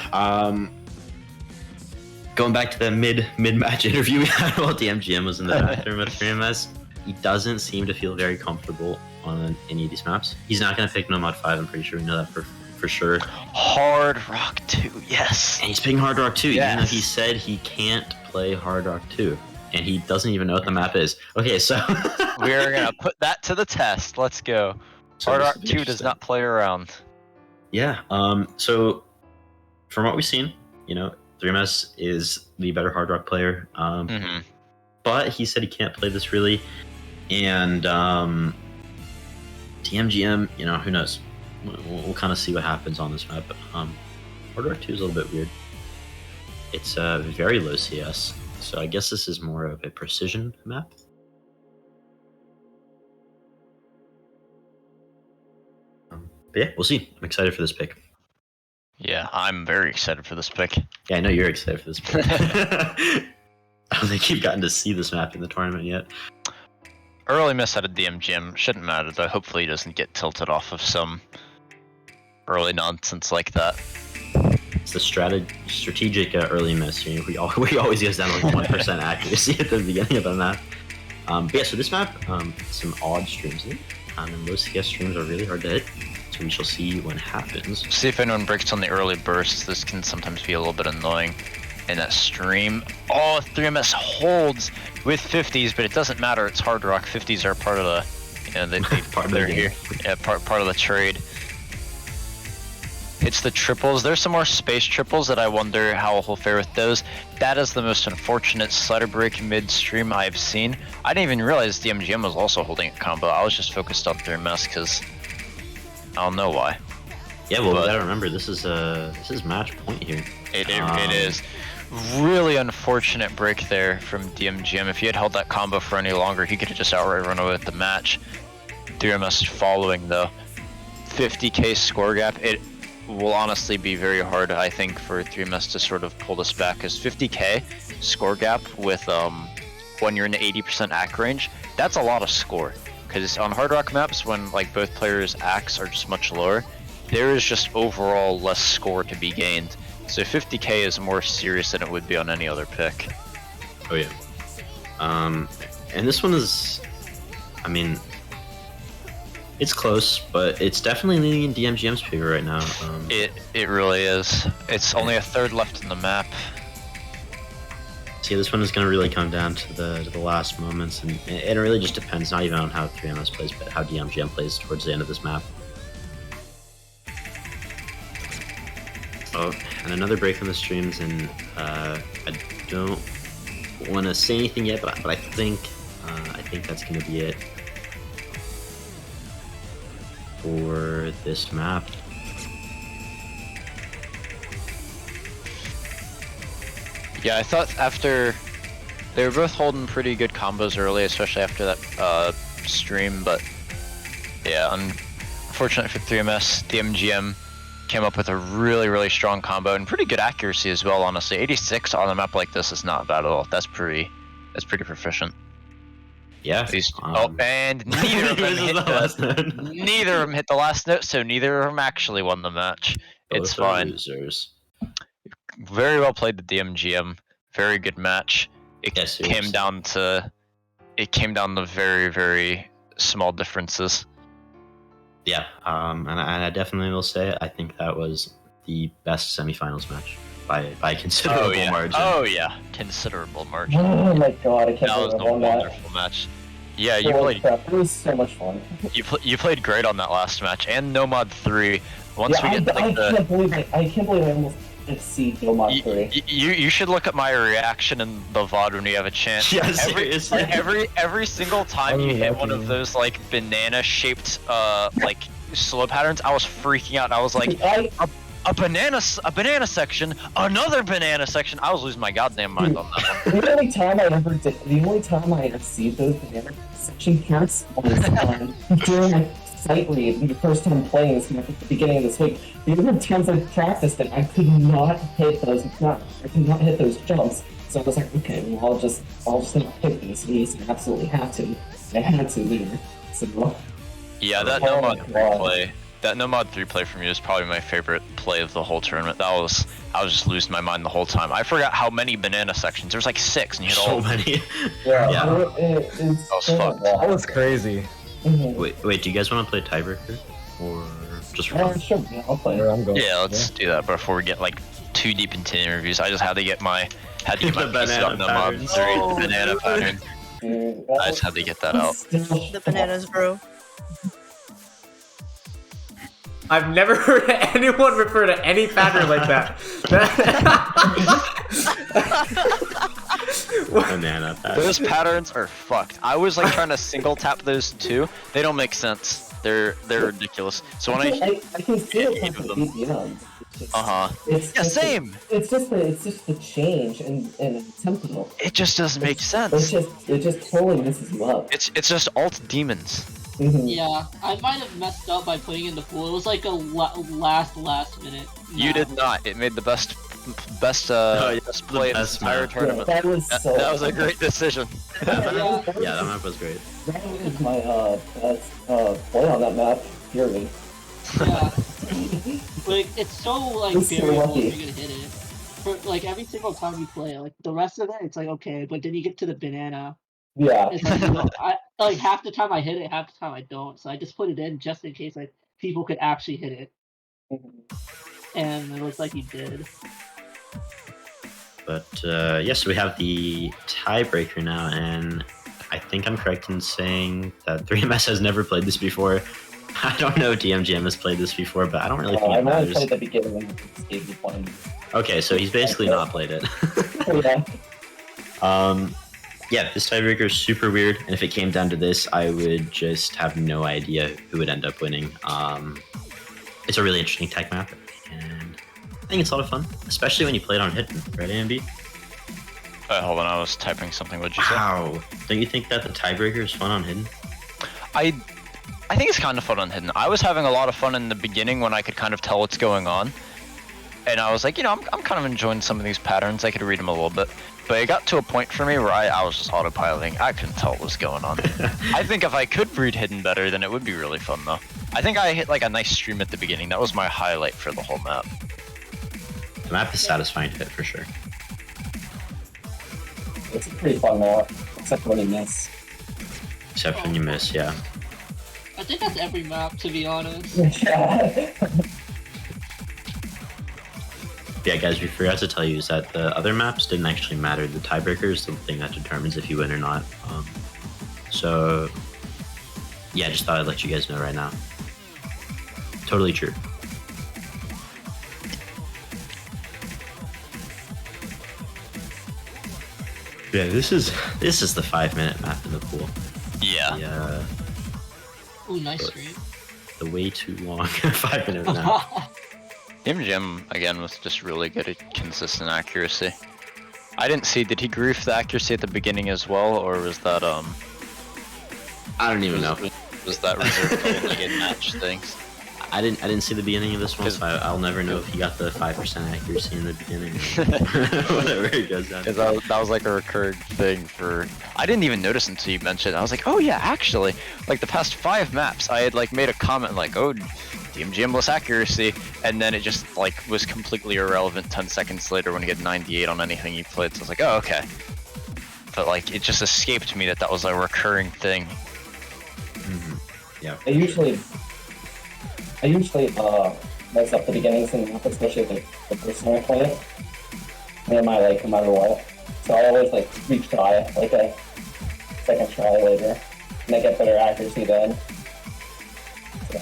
going back to the mid-match interview we had while DMGM was in the bathroom with 3MS, he doesn't seem to feel very comfortable on any of these maps. He's not going to pick No Mod 5, I'm pretty sure. We know that for sure. Hard Rock 2, yes. And he's picking Hard Rock 2, yes. even though he said he can't play Hard Rock 2. And he doesn't even know what the map is. Okay, so... We're going to put that to the test. Let's go. So Hard Rock 2 does not play around. Yeah, so from what we've seen, 3MS is the better Hard Rock player. But he said he can't play this really. And DMGM, who knows? We'll kind of see what happens on this map. But Hard Rock 2 is a little bit weird. It's very low CS, so I guess this is more of a precision map. But yeah, we'll see. I'm excited for this pick. Yeah, I'm very excited for this pick. Yeah, I know you're excited for this pick. I don't think you've gotten to see this map in the tournament yet. Early miss out of DMGM. Shouldn't matter, though. Hopefully he doesn't get tilted off of some early nonsense like that. It's the strategic early miss. We always goes down to like 1% accuracy at the beginning of the map. But yeah, so this map, some odd streams in it. And those CS streams are really hard to hit. So we shall see what happens. See if anyone breaks on the early bursts. This can sometimes be a little bit annoying in that stream. Oh, 3MS holds with 50s, but it doesn't matter. It's Hard Rock. 50s are part of the, they Part of the they're game. here. Yeah, part of the trade. It's the triples. There's some more space triples that I wonder how he'll fare with those. That is the most unfortunate slider break mid-stream I've seen. I didn't even realize DMGM was also holding a combo. I was just focused on 3MS because I don't know why. Yeah, well, we gotta remember this is match point here. It is. Really unfortunate break there from DMGM. If he had held that combo for any longer, he could have just outright run away with the match. 3MS following though. 50k score gap. It will honestly be very hard, I think, for 3MS to sort of pull this back, because 50k score gap with when you're in the 80% ACK range, that's a lot of score. Because on Hard Rock maps, when like both players' ACKs are just much lower, there is just overall less score to be gained. So 50k is more serious than it would be on any other pick. Oh yeah. And this one is, I mean, it's close, but it's definitely leaning in DMGM's favor right now. It really is. It's only a third left in the map. See, this one is going to really come down to the last moments, and it really just depends, not even on how 3MS plays, but how DMGM plays towards the end of this map. Oh, and another break on the streams, and I don't want to say anything yet, but I think that's going to be it for this map. Yeah, I thought after they were both holding pretty good combos early, especially after that stream, but yeah, unfortunately for 3MS, DMGM came up with a really strong combo and pretty good accuracy as well, honestly. 86 on a map like this is not bad at all. That's pretty That's pretty proficient. Yeah. And neither of them hit neither of them hit the last note, so neither of them actually won the match. It's Both are fine. losers. Very well played, the DMGM. Very good match. It Yes, came down to very, very small differences. Yeah, and I definitely will say I think that was the best semifinals match by considerable margin. Oh yeah, considerable margin. Oh my god, I can't That was believe a I won that. wonderful match. Yeah, you Holy played. crap, it was so much fun. You played great on that last match, and Nomad 3. Once Yeah, we get I can't believe I almost exceed Nomad 3. You should look at my reaction in the VOD when you have a chance. Yeah, seriously. Every single time you hit one of those like banana-shaped like slow patterns, I was freaking out. I was like, a banana section, another banana section. I was losing my goddamn mind on that one. The only time I received those banana section parts was during my sight read, the first time playing this map at the beginning of this week. The other times I practiced it, I could not hit those jumps. So I was like, okay, well I'll just not hit these. I absolutely have to. I had to there. So yeah, that Nomad 3 play. That Nomad 3 play from you is probably my favorite play of the whole tournament. I was just losing my mind the whole time. I forgot how many banana sections. There's like 6, and you hit all. So many. yeah. That was fucked. That was crazy. Mm-hmm. Wait, do you guys want to play Tiebreaker? Or just for Yeah, fun? sure, yeah, I'll play. I'm going. Yeah, let's do that before we get like too deep into interviews. I just had to get my The piece banana on Nomad 3, pattern. the banana pattern. Dude, I just had to get that out. The bananas, bro. I've never heard anyone refer to any pattern like that. Banana pattern. Those patterns are fucked. I was like trying to single tap those two. They don't make sense. They're ridiculous. So when I can see it from the BPM. Yeah, same. It's just the change in tempo. It just doesn't make sense. It just totally messes you up. It's just alt demons. Yeah, I might have messed up by putting in the pool. It was like a last minute. You did not. It made the best best play in this entire tournament. That was that was a great decision. Yeah, that map was great. That was my best play on that map. Period. Yeah. Like it's so like It's so variable lucky. if you're gonna hit it. For like every single time you play, like the rest of it, it's like okay, but then you get to the banana. Yeah. It's like, you know, I like half the time I hit it, half the time I don't. So I just put it in just in case like people could actually hit it. And it looks like you did. But yes, we have the tiebreaker now, and I think I'm correct in saying that 3MS has never played this before. I don't know if DMGM has played this before, but I don't really think I it might have matters. played the beginning when this gave you one. Okay, so he's basically not played it. Yeah. Yeah, this tiebreaker is super weird, and if it came down to this, I would just have no idea who would end up winning. It's a really interesting tech map, and I think it's a lot of fun, especially when you play it on Hidden, right, AMB? Hold on, I was typing something. What'd you say? Wow. Don't you think that the tiebreaker is fun on Hidden? I think it's kind of fun on Hidden. I was having a lot of fun in the beginning when I could kind of tell what's going on. And I was like, you know, I'm kind of enjoying some of these patterns. I could read them a little bit. But it got to a point for me where I was just autopiloting. I couldn't tell what was going on. I think if I could read Hidden better, then it would be really fun, though. I think I hit like a nice stream at the beginning. That was my highlight for the whole map. The map is satisfying to hit, for sure. It's a pretty fun map, except when you miss. Except when you miss, yeah. I think that's every map, to be honest. Yeah. Yeah, guys, we forgot to tell you is that the other maps didn't actually matter. The tiebreaker is the thing that determines if you win or not. So, yeah, just thought I'd let you guys know right now. Totally true. Yeah, this is the 5-minute map in the pool. Yeah. Yeah, Ooh, nice stream. the way too long 5-minute map. DMGM, again, was just really good at consistent accuracy. I didn't see, did he grief the accuracy at the beginning as well, or was that, I don't even know. Was that reserved to only get match things? I didn't see the beginning of this one, so I'll never know if he got the 5% accuracy in the beginning or whatever it goes down. Because that was like a recurring thing for. I didn't even notice until you mentioned it. I was like, oh yeah, actually, like the past 5 maps, I had like made a comment like, oh, dmgm less accuracy, and then it just like was completely irrelevant 10 seconds later when you get 98 on anything you played. So I was like, oh okay. But like it just escaped me that was a recurring thing. Yeah. I usually mess up the beginnings and especially like the first time I play it. And no matter what. So I always like retry like a second try later. And I get better accuracy then. So,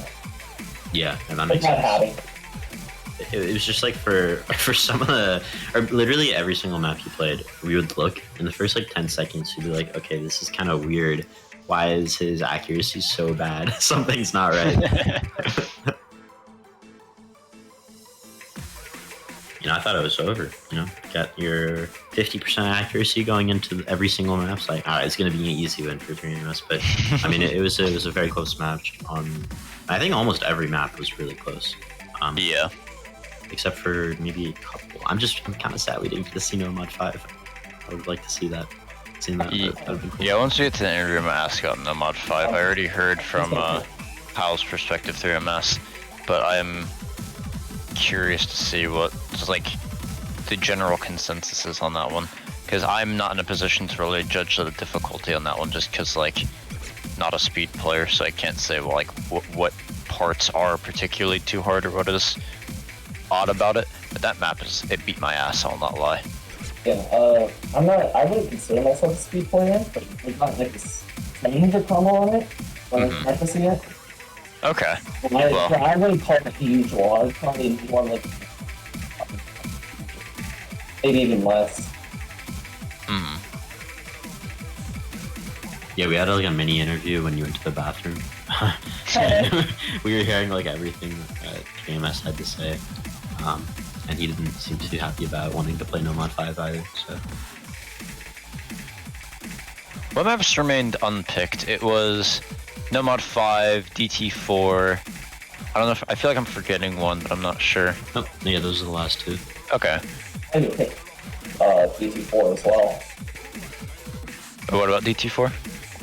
Yeah, and that makes sense. It was just like for some of the, or literally every single map you played, we would look in the first like 10 seconds, you'd be like, okay, this is kind of weird. Why is his accuracy so bad? Something's not right. I thought it was over. Got your 50% accuracy going into every single map. It's like, all right, it's gonna be an easy win for 3MS. But I mean, it was a very close match. I think almost every map was really close. Yeah. Except for maybe a couple. I'm kind of sad we didn't get to see No Mod 5. I would like to see that. Seeing that. That'd be cool. Yeah, once we get to the interview, I'm gonna ask about No Mod 5. I already heard from Hal's perspective 3MS, but I'm curious to see what like the general consensus is on that one, because I'm not in a position to really judge the difficulty on that one, just because like not a speed player, so I can't say well, like what parts are particularly too hard or what is odd about it. But that map it beat my ass, I'll not lie. Yeah, I wouldn't consider myself a speed player, but we got like this 700 combo on it when I was practicing it. Okay. I wouldn't call it a huge one. I'd probably more like maybe even less. Yeah, we had like a mini interview when you went to the bathroom. We were hearing like everything that KMS had to say, and he didn't seem too happy about wanting to play No Mod 5 either. So. What maps remained unpicked? It was No Mod 5, DT4. I don't know if I feel like I'm forgetting one, but I'm not sure. Oh, yeah, those are the last 2. Okay. I would pick DT4 as well. What about DT4?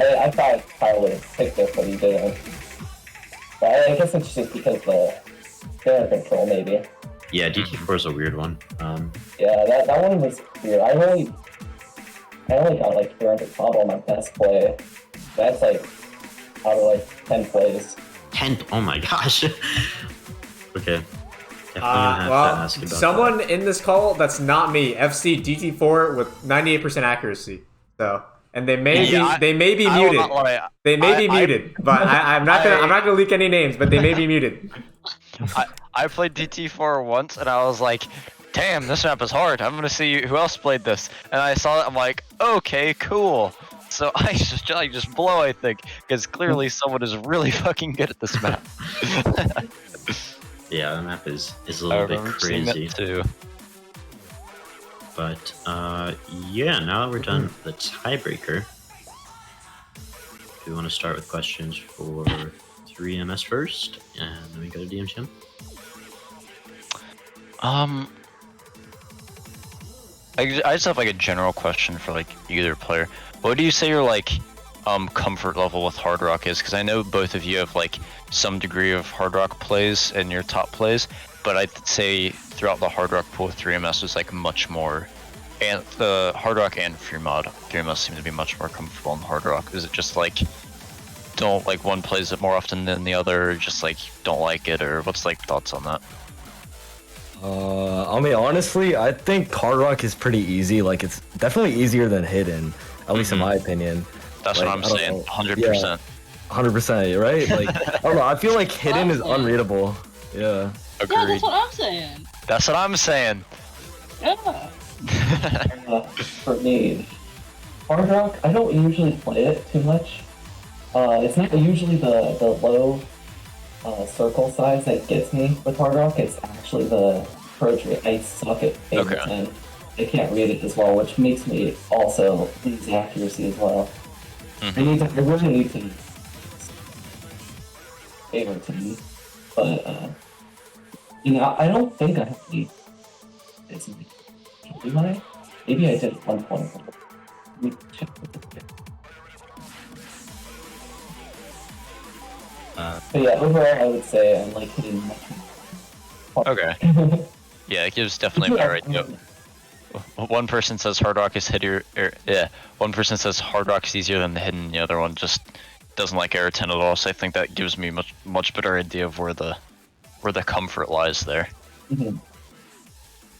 I thought Kyle would have picked it, but he didn't. But I guess it's just because they're in control, maybe. Yeah, DT4 is a weird one. Yeah, that one was weird. I only got like 300 combo on my best play. That's like out of like 10 plays. 10? Oh my gosh. Okay. Well, someone in this call that's not me, FC DT4 with 98% accuracy. So, and they may be muted. They may be muted, but I'm not gonna leak any names, but they may be muted. I played DT4 once, and I was like, damn, this map is hard. I'm gonna see who else played this. And I saw it, I'm like, okay, cool. So I just blow, I think, because clearly someone is really fucking good at this map. Yeah, the map is a little bit crazy. Too. But yeah, now that we're done with the tiebreaker, we want to start with questions for 3MS first, and then we go to dmgm. I just have like a general question for like either player. What do you say your like comfort level with Hard Rock is? Because I know both of you have like some degree of Hard Rock plays in your top plays, but I'd say throughout the Hard Rock pool, 3MS was like much more, and the Hard Rock and Free Mod, 3MS seem to be much more comfortable in Hard Rock. Is it just like don't like one plays it more often than the other, or just like don't like it, or what's like thoughts on that? I mean, honestly, I think Hard Rock is pretty easy. Like, it's definitely easier than Hidden, at least in my opinion. That's like, what I'm saying, 100%. 100%, right? Like, I don't know, I feel like Hidden is unreadable. Yeah. Agreed. Yeah, that's what I'm saying. That's what I'm saying. Yeah. For me, Hard Rock, I don't usually play it too much. It's not usually the low circle size that gets me with Hard Rock. It's actually the approach rate. I suck at Ableton. I can't read it as well, which makes me also lose accuracy as well. I really need to Ableton, But I don't think I have any. Do I? Maybe I did at one point. Let me check. But yeah, overall, I would say I'm like hitting much more. Okay. Yeah, it gives definitely a better idea. One person says Hard Rock is one person says Hard Rock is easier than the Hidden. The other one just doesn't like Air 10 at all. So I think that gives me much better idea of where the comfort lies there.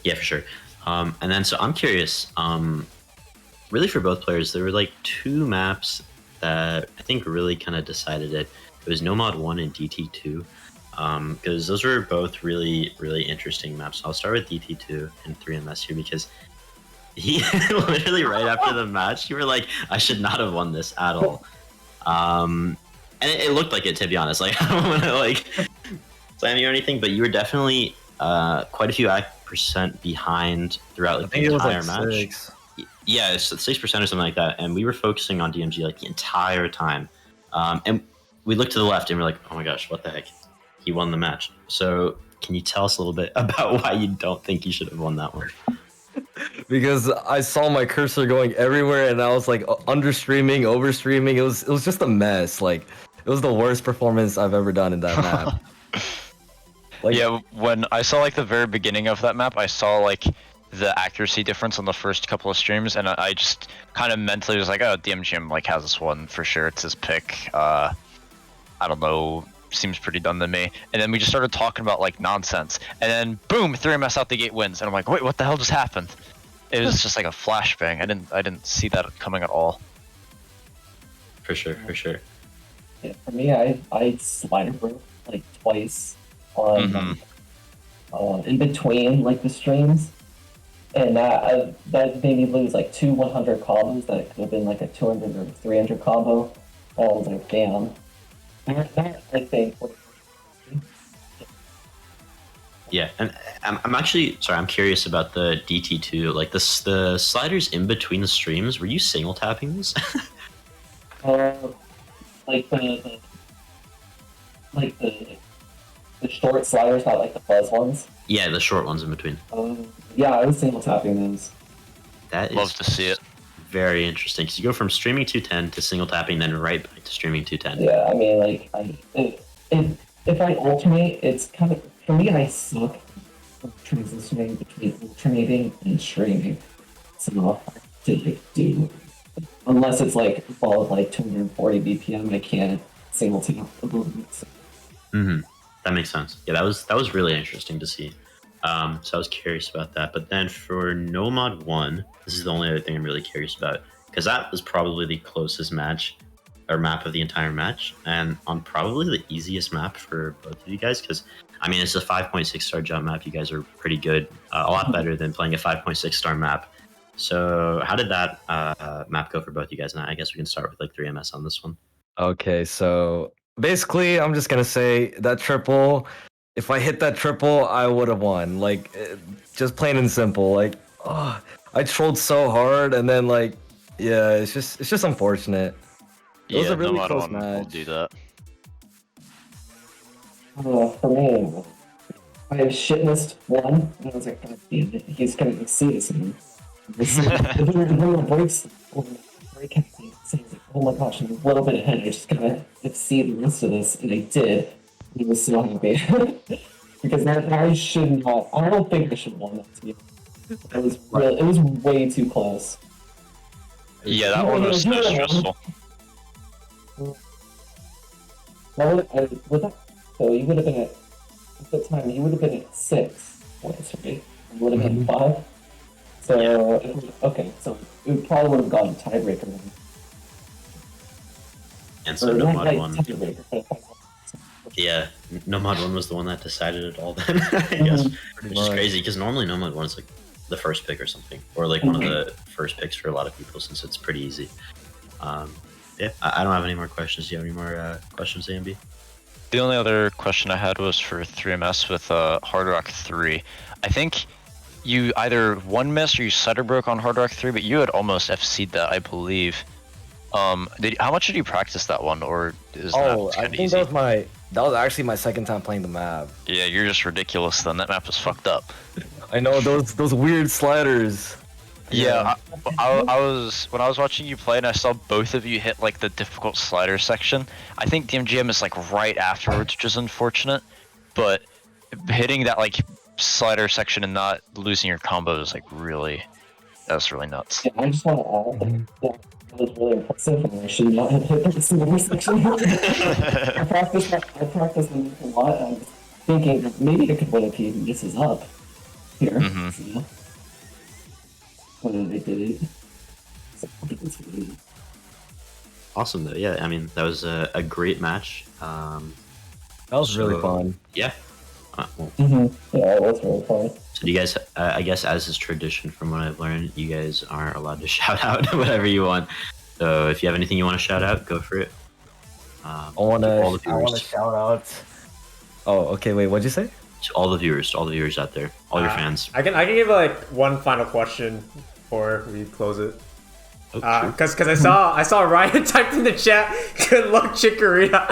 Yeah, for sure. And then so I'm curious. Really for both players, there were like two maps that I think really kind of decided it. It was Nomad 1 and DT2. Because those were both really, really interesting maps. I'll start with DT2 and 3MS here because he literally right after the match, you were like, I should not have won this at all. And it looked like it, to be honest. Like, I don't want to like slam you or anything, but you were definitely quite a few % behind throughout like, the entire match. 6. Yeah, it's 6% or something like that. And we were focusing on DMG like the entire time. And we looked to the left and we're like, oh my gosh, what the heck? He won the match. So can you tell us a little bit about why you don't think you should have won that one? Because I saw my cursor going everywhere and I was like under streaming, over streaming. It was just a mess. Like it was the worst performance I've ever done in that map. Like, yeah, when I saw like the very beginning of that map, I saw like the accuracy difference on the first couple of streams, and I just kind of mentally was like, oh, dmgm like has this one for sure. It's his pick. I don't know. Seems pretty done to me. And then we just started talking about like nonsense, and then boom, 3MS out the gate wins, and I'm like, wait, what the hell just happened? It was just like a flashbang. I didn't see that coming at all. For sure. Yeah, for me, I slider broke like twice on in between like the streams, and that made me lose like 2 100 combos that could have been like a 200 or 300 combo. I was like, damn. That I think. Yeah, and I'm actually sorry. I'm curious about the DT2. Like the sliders in between the streams. Were you single tapping these? Like the short sliders, not like the fuzz ones. Yeah, the short ones in between. Yeah, I was single tapping those. That love is to see it. Very interesting. Because you go from streaming 210 to single tapping, then right back to streaming 210. Yeah, I mean, like, if I alternate, it's kind of, for me, I suck transitioning between alternating and streaming. So I have to unless it's like above like 240 BPM, I can't single tap above it. So. That makes sense. Yeah, that was really interesting to see. So I was curious about that. But then for Nomad 1, this is the only other thing I'm really curious about, because that was probably the closest match or map of the entire match, and on probably the easiest map for both of you guys, because I mean, it's a 5.6 star jump map. You guys are pretty good, a lot better than playing a 5.6 star map. So how did that map go for both you guys? And I guess we can start with like 3MS on this one. Okay, so basically, I'm just gonna say that triple. If I hit that triple, I would have won. Like, just plain and simple. Like, oh, I trolled so hard, and then like, yeah, it's just unfortunate. It was a really close match. Will do that. For me, I have shit missed one, and I was like, God damn it, he's gonna see this. And the breaks, break happened, so I was like, oh my gosh, I'm a little bit ahead. I just gotta see the rest of this, and I did. He was so happy because I should not. I don't think I should have won that team. It was way too close. Yeah, that one was so stressful. So you would have been at the time. You would have been at 6 points, right? You would have been 5. So okay, so it probably would have gone tiebreaker then. And so Nomad 1. Yeah, Nomad 1 was the one that decided it all then, I guess. Which is crazy, because normally Nomad 1 is like the first pick or something. Or like one of the first picks for a lot of people, since it's pretty easy. Yeah, I don't have any more questions. Do you have any more questions, AMB? The only other question I had was for 3MS with Hard Rock 3. I think you either one missed or you stutter broke on Hard Rock 3, but you had almost FC'd that, I believe. How much did you practice that one, or is that I think easy? That was That was actually my second time playing the map. Yeah, you're just ridiculous then. That map was fucked up. I know those weird sliders. Yeah, I was when I was watching you play and I saw both of you hit like the difficult slider section. I think dmgm is like right afterwards, which is unfortunate. But hitting that like slider section and not losing your combo is like that's really nuts. Yeah, I just want to add that was really impressive, and I should not have hit the slider section. I practiced on a lot. I was thinking that maybe I could win if he misses up here. So, but I did it. Awesome though. Yeah, I mean that was a great match. That was really fun. Yeah. Well, Yeah, it was really fun. so do you guys? I guess as is tradition, from what I've learned, you guys aren't allowed to shout out whatever you want. So if you have anything you want to shout out, go for it. I want to shout out. Oh, okay. Wait, what'd you say? To all the viewers out there, all your fans. I can give like one final question before we close it. Because I saw Ryan typed in the chat. Good luck, Chikorita.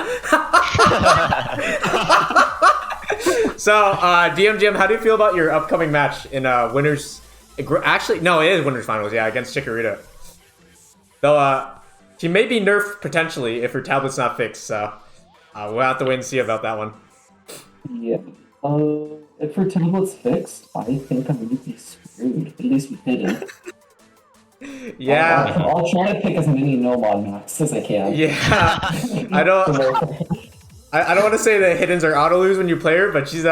So dmgm, how do you feel about your upcoming match in winners? Actually, no, it is winners finals. Yeah, against Chikorita. Though she may be nerfed potentially if her tablet's not fixed. So we'll have to wait and see about that one. Yeah. If her tablet's fixed, I think I'm gonna be screwed. At least with hidden. Yeah. I'll try to pick as many no-mod maps as I can. Yeah. I don't want to say that hiddens are auto lose when you play her, but she's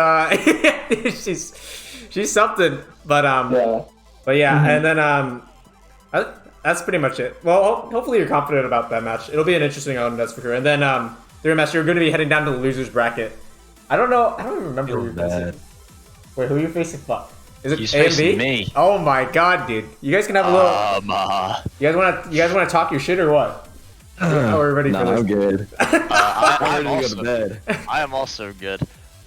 she's something. But yeah. And then that's pretty much it. Well, hopefully you're confident about that match. It'll be an interesting one, that's for sure. And then the match, you're going to be heading down to the losers bracket. I don't know. I don't even remember who you're facing. Wait, who are you facing? Fuck. Is it He's A and B? facing me. Oh my god, dude! You guys can have a little. You guys want to talk your shit or what? Oh, we're ready for this. I'm good. I'm ready to go to bed. I am also good.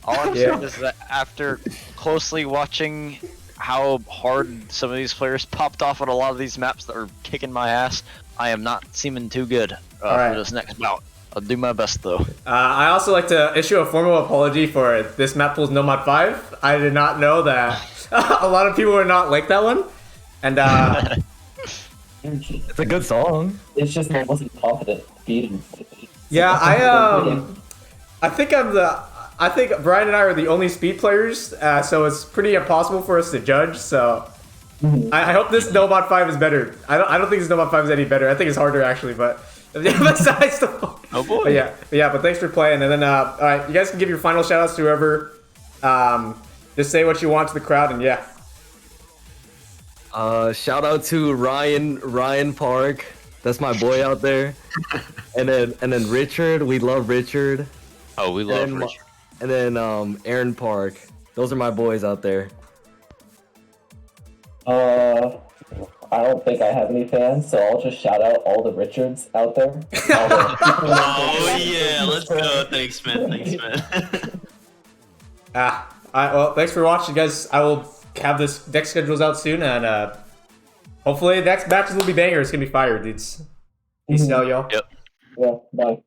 All I'm saying is that after closely watching how hard some of these players popped off on a lot of these maps that are kicking my ass, I am not seeming too good for this next bout. I'll do my best though. I also like to issue a formal apology for this map pool's No Mod 5. I did not know that a lot of people would not like that one. And it's a good song. It's just I wasn't confident beating. Yeah, I think Brian and I are the only speed players, so it's pretty impossible for us to judge. So I hope this No Mod 5 is better. I don't think this No Mod 5 is any better. I think it's harder actually, but besides the oh boy. But yeah. But thanks for playing. And then all right, you guys can give your final shout outs to whoever. Just say what you want to the crowd, and yeah. Shout out to Ryan Park. That's my boy out there. and then Richard. We love Richard. Oh, we love Richard. And then Aaron Park. Those are my boys out there. I don't think I have any fans, so I'll just shout out all the Richards out there. Oh yeah, let's go. Thanks, man. Well, thanks for watching, guys. I will have this deck schedules out soon, and hopefully the next matches will be bangers. It's gonna be fire, dudes. Peace out, y'all. Yep. Yeah, bye.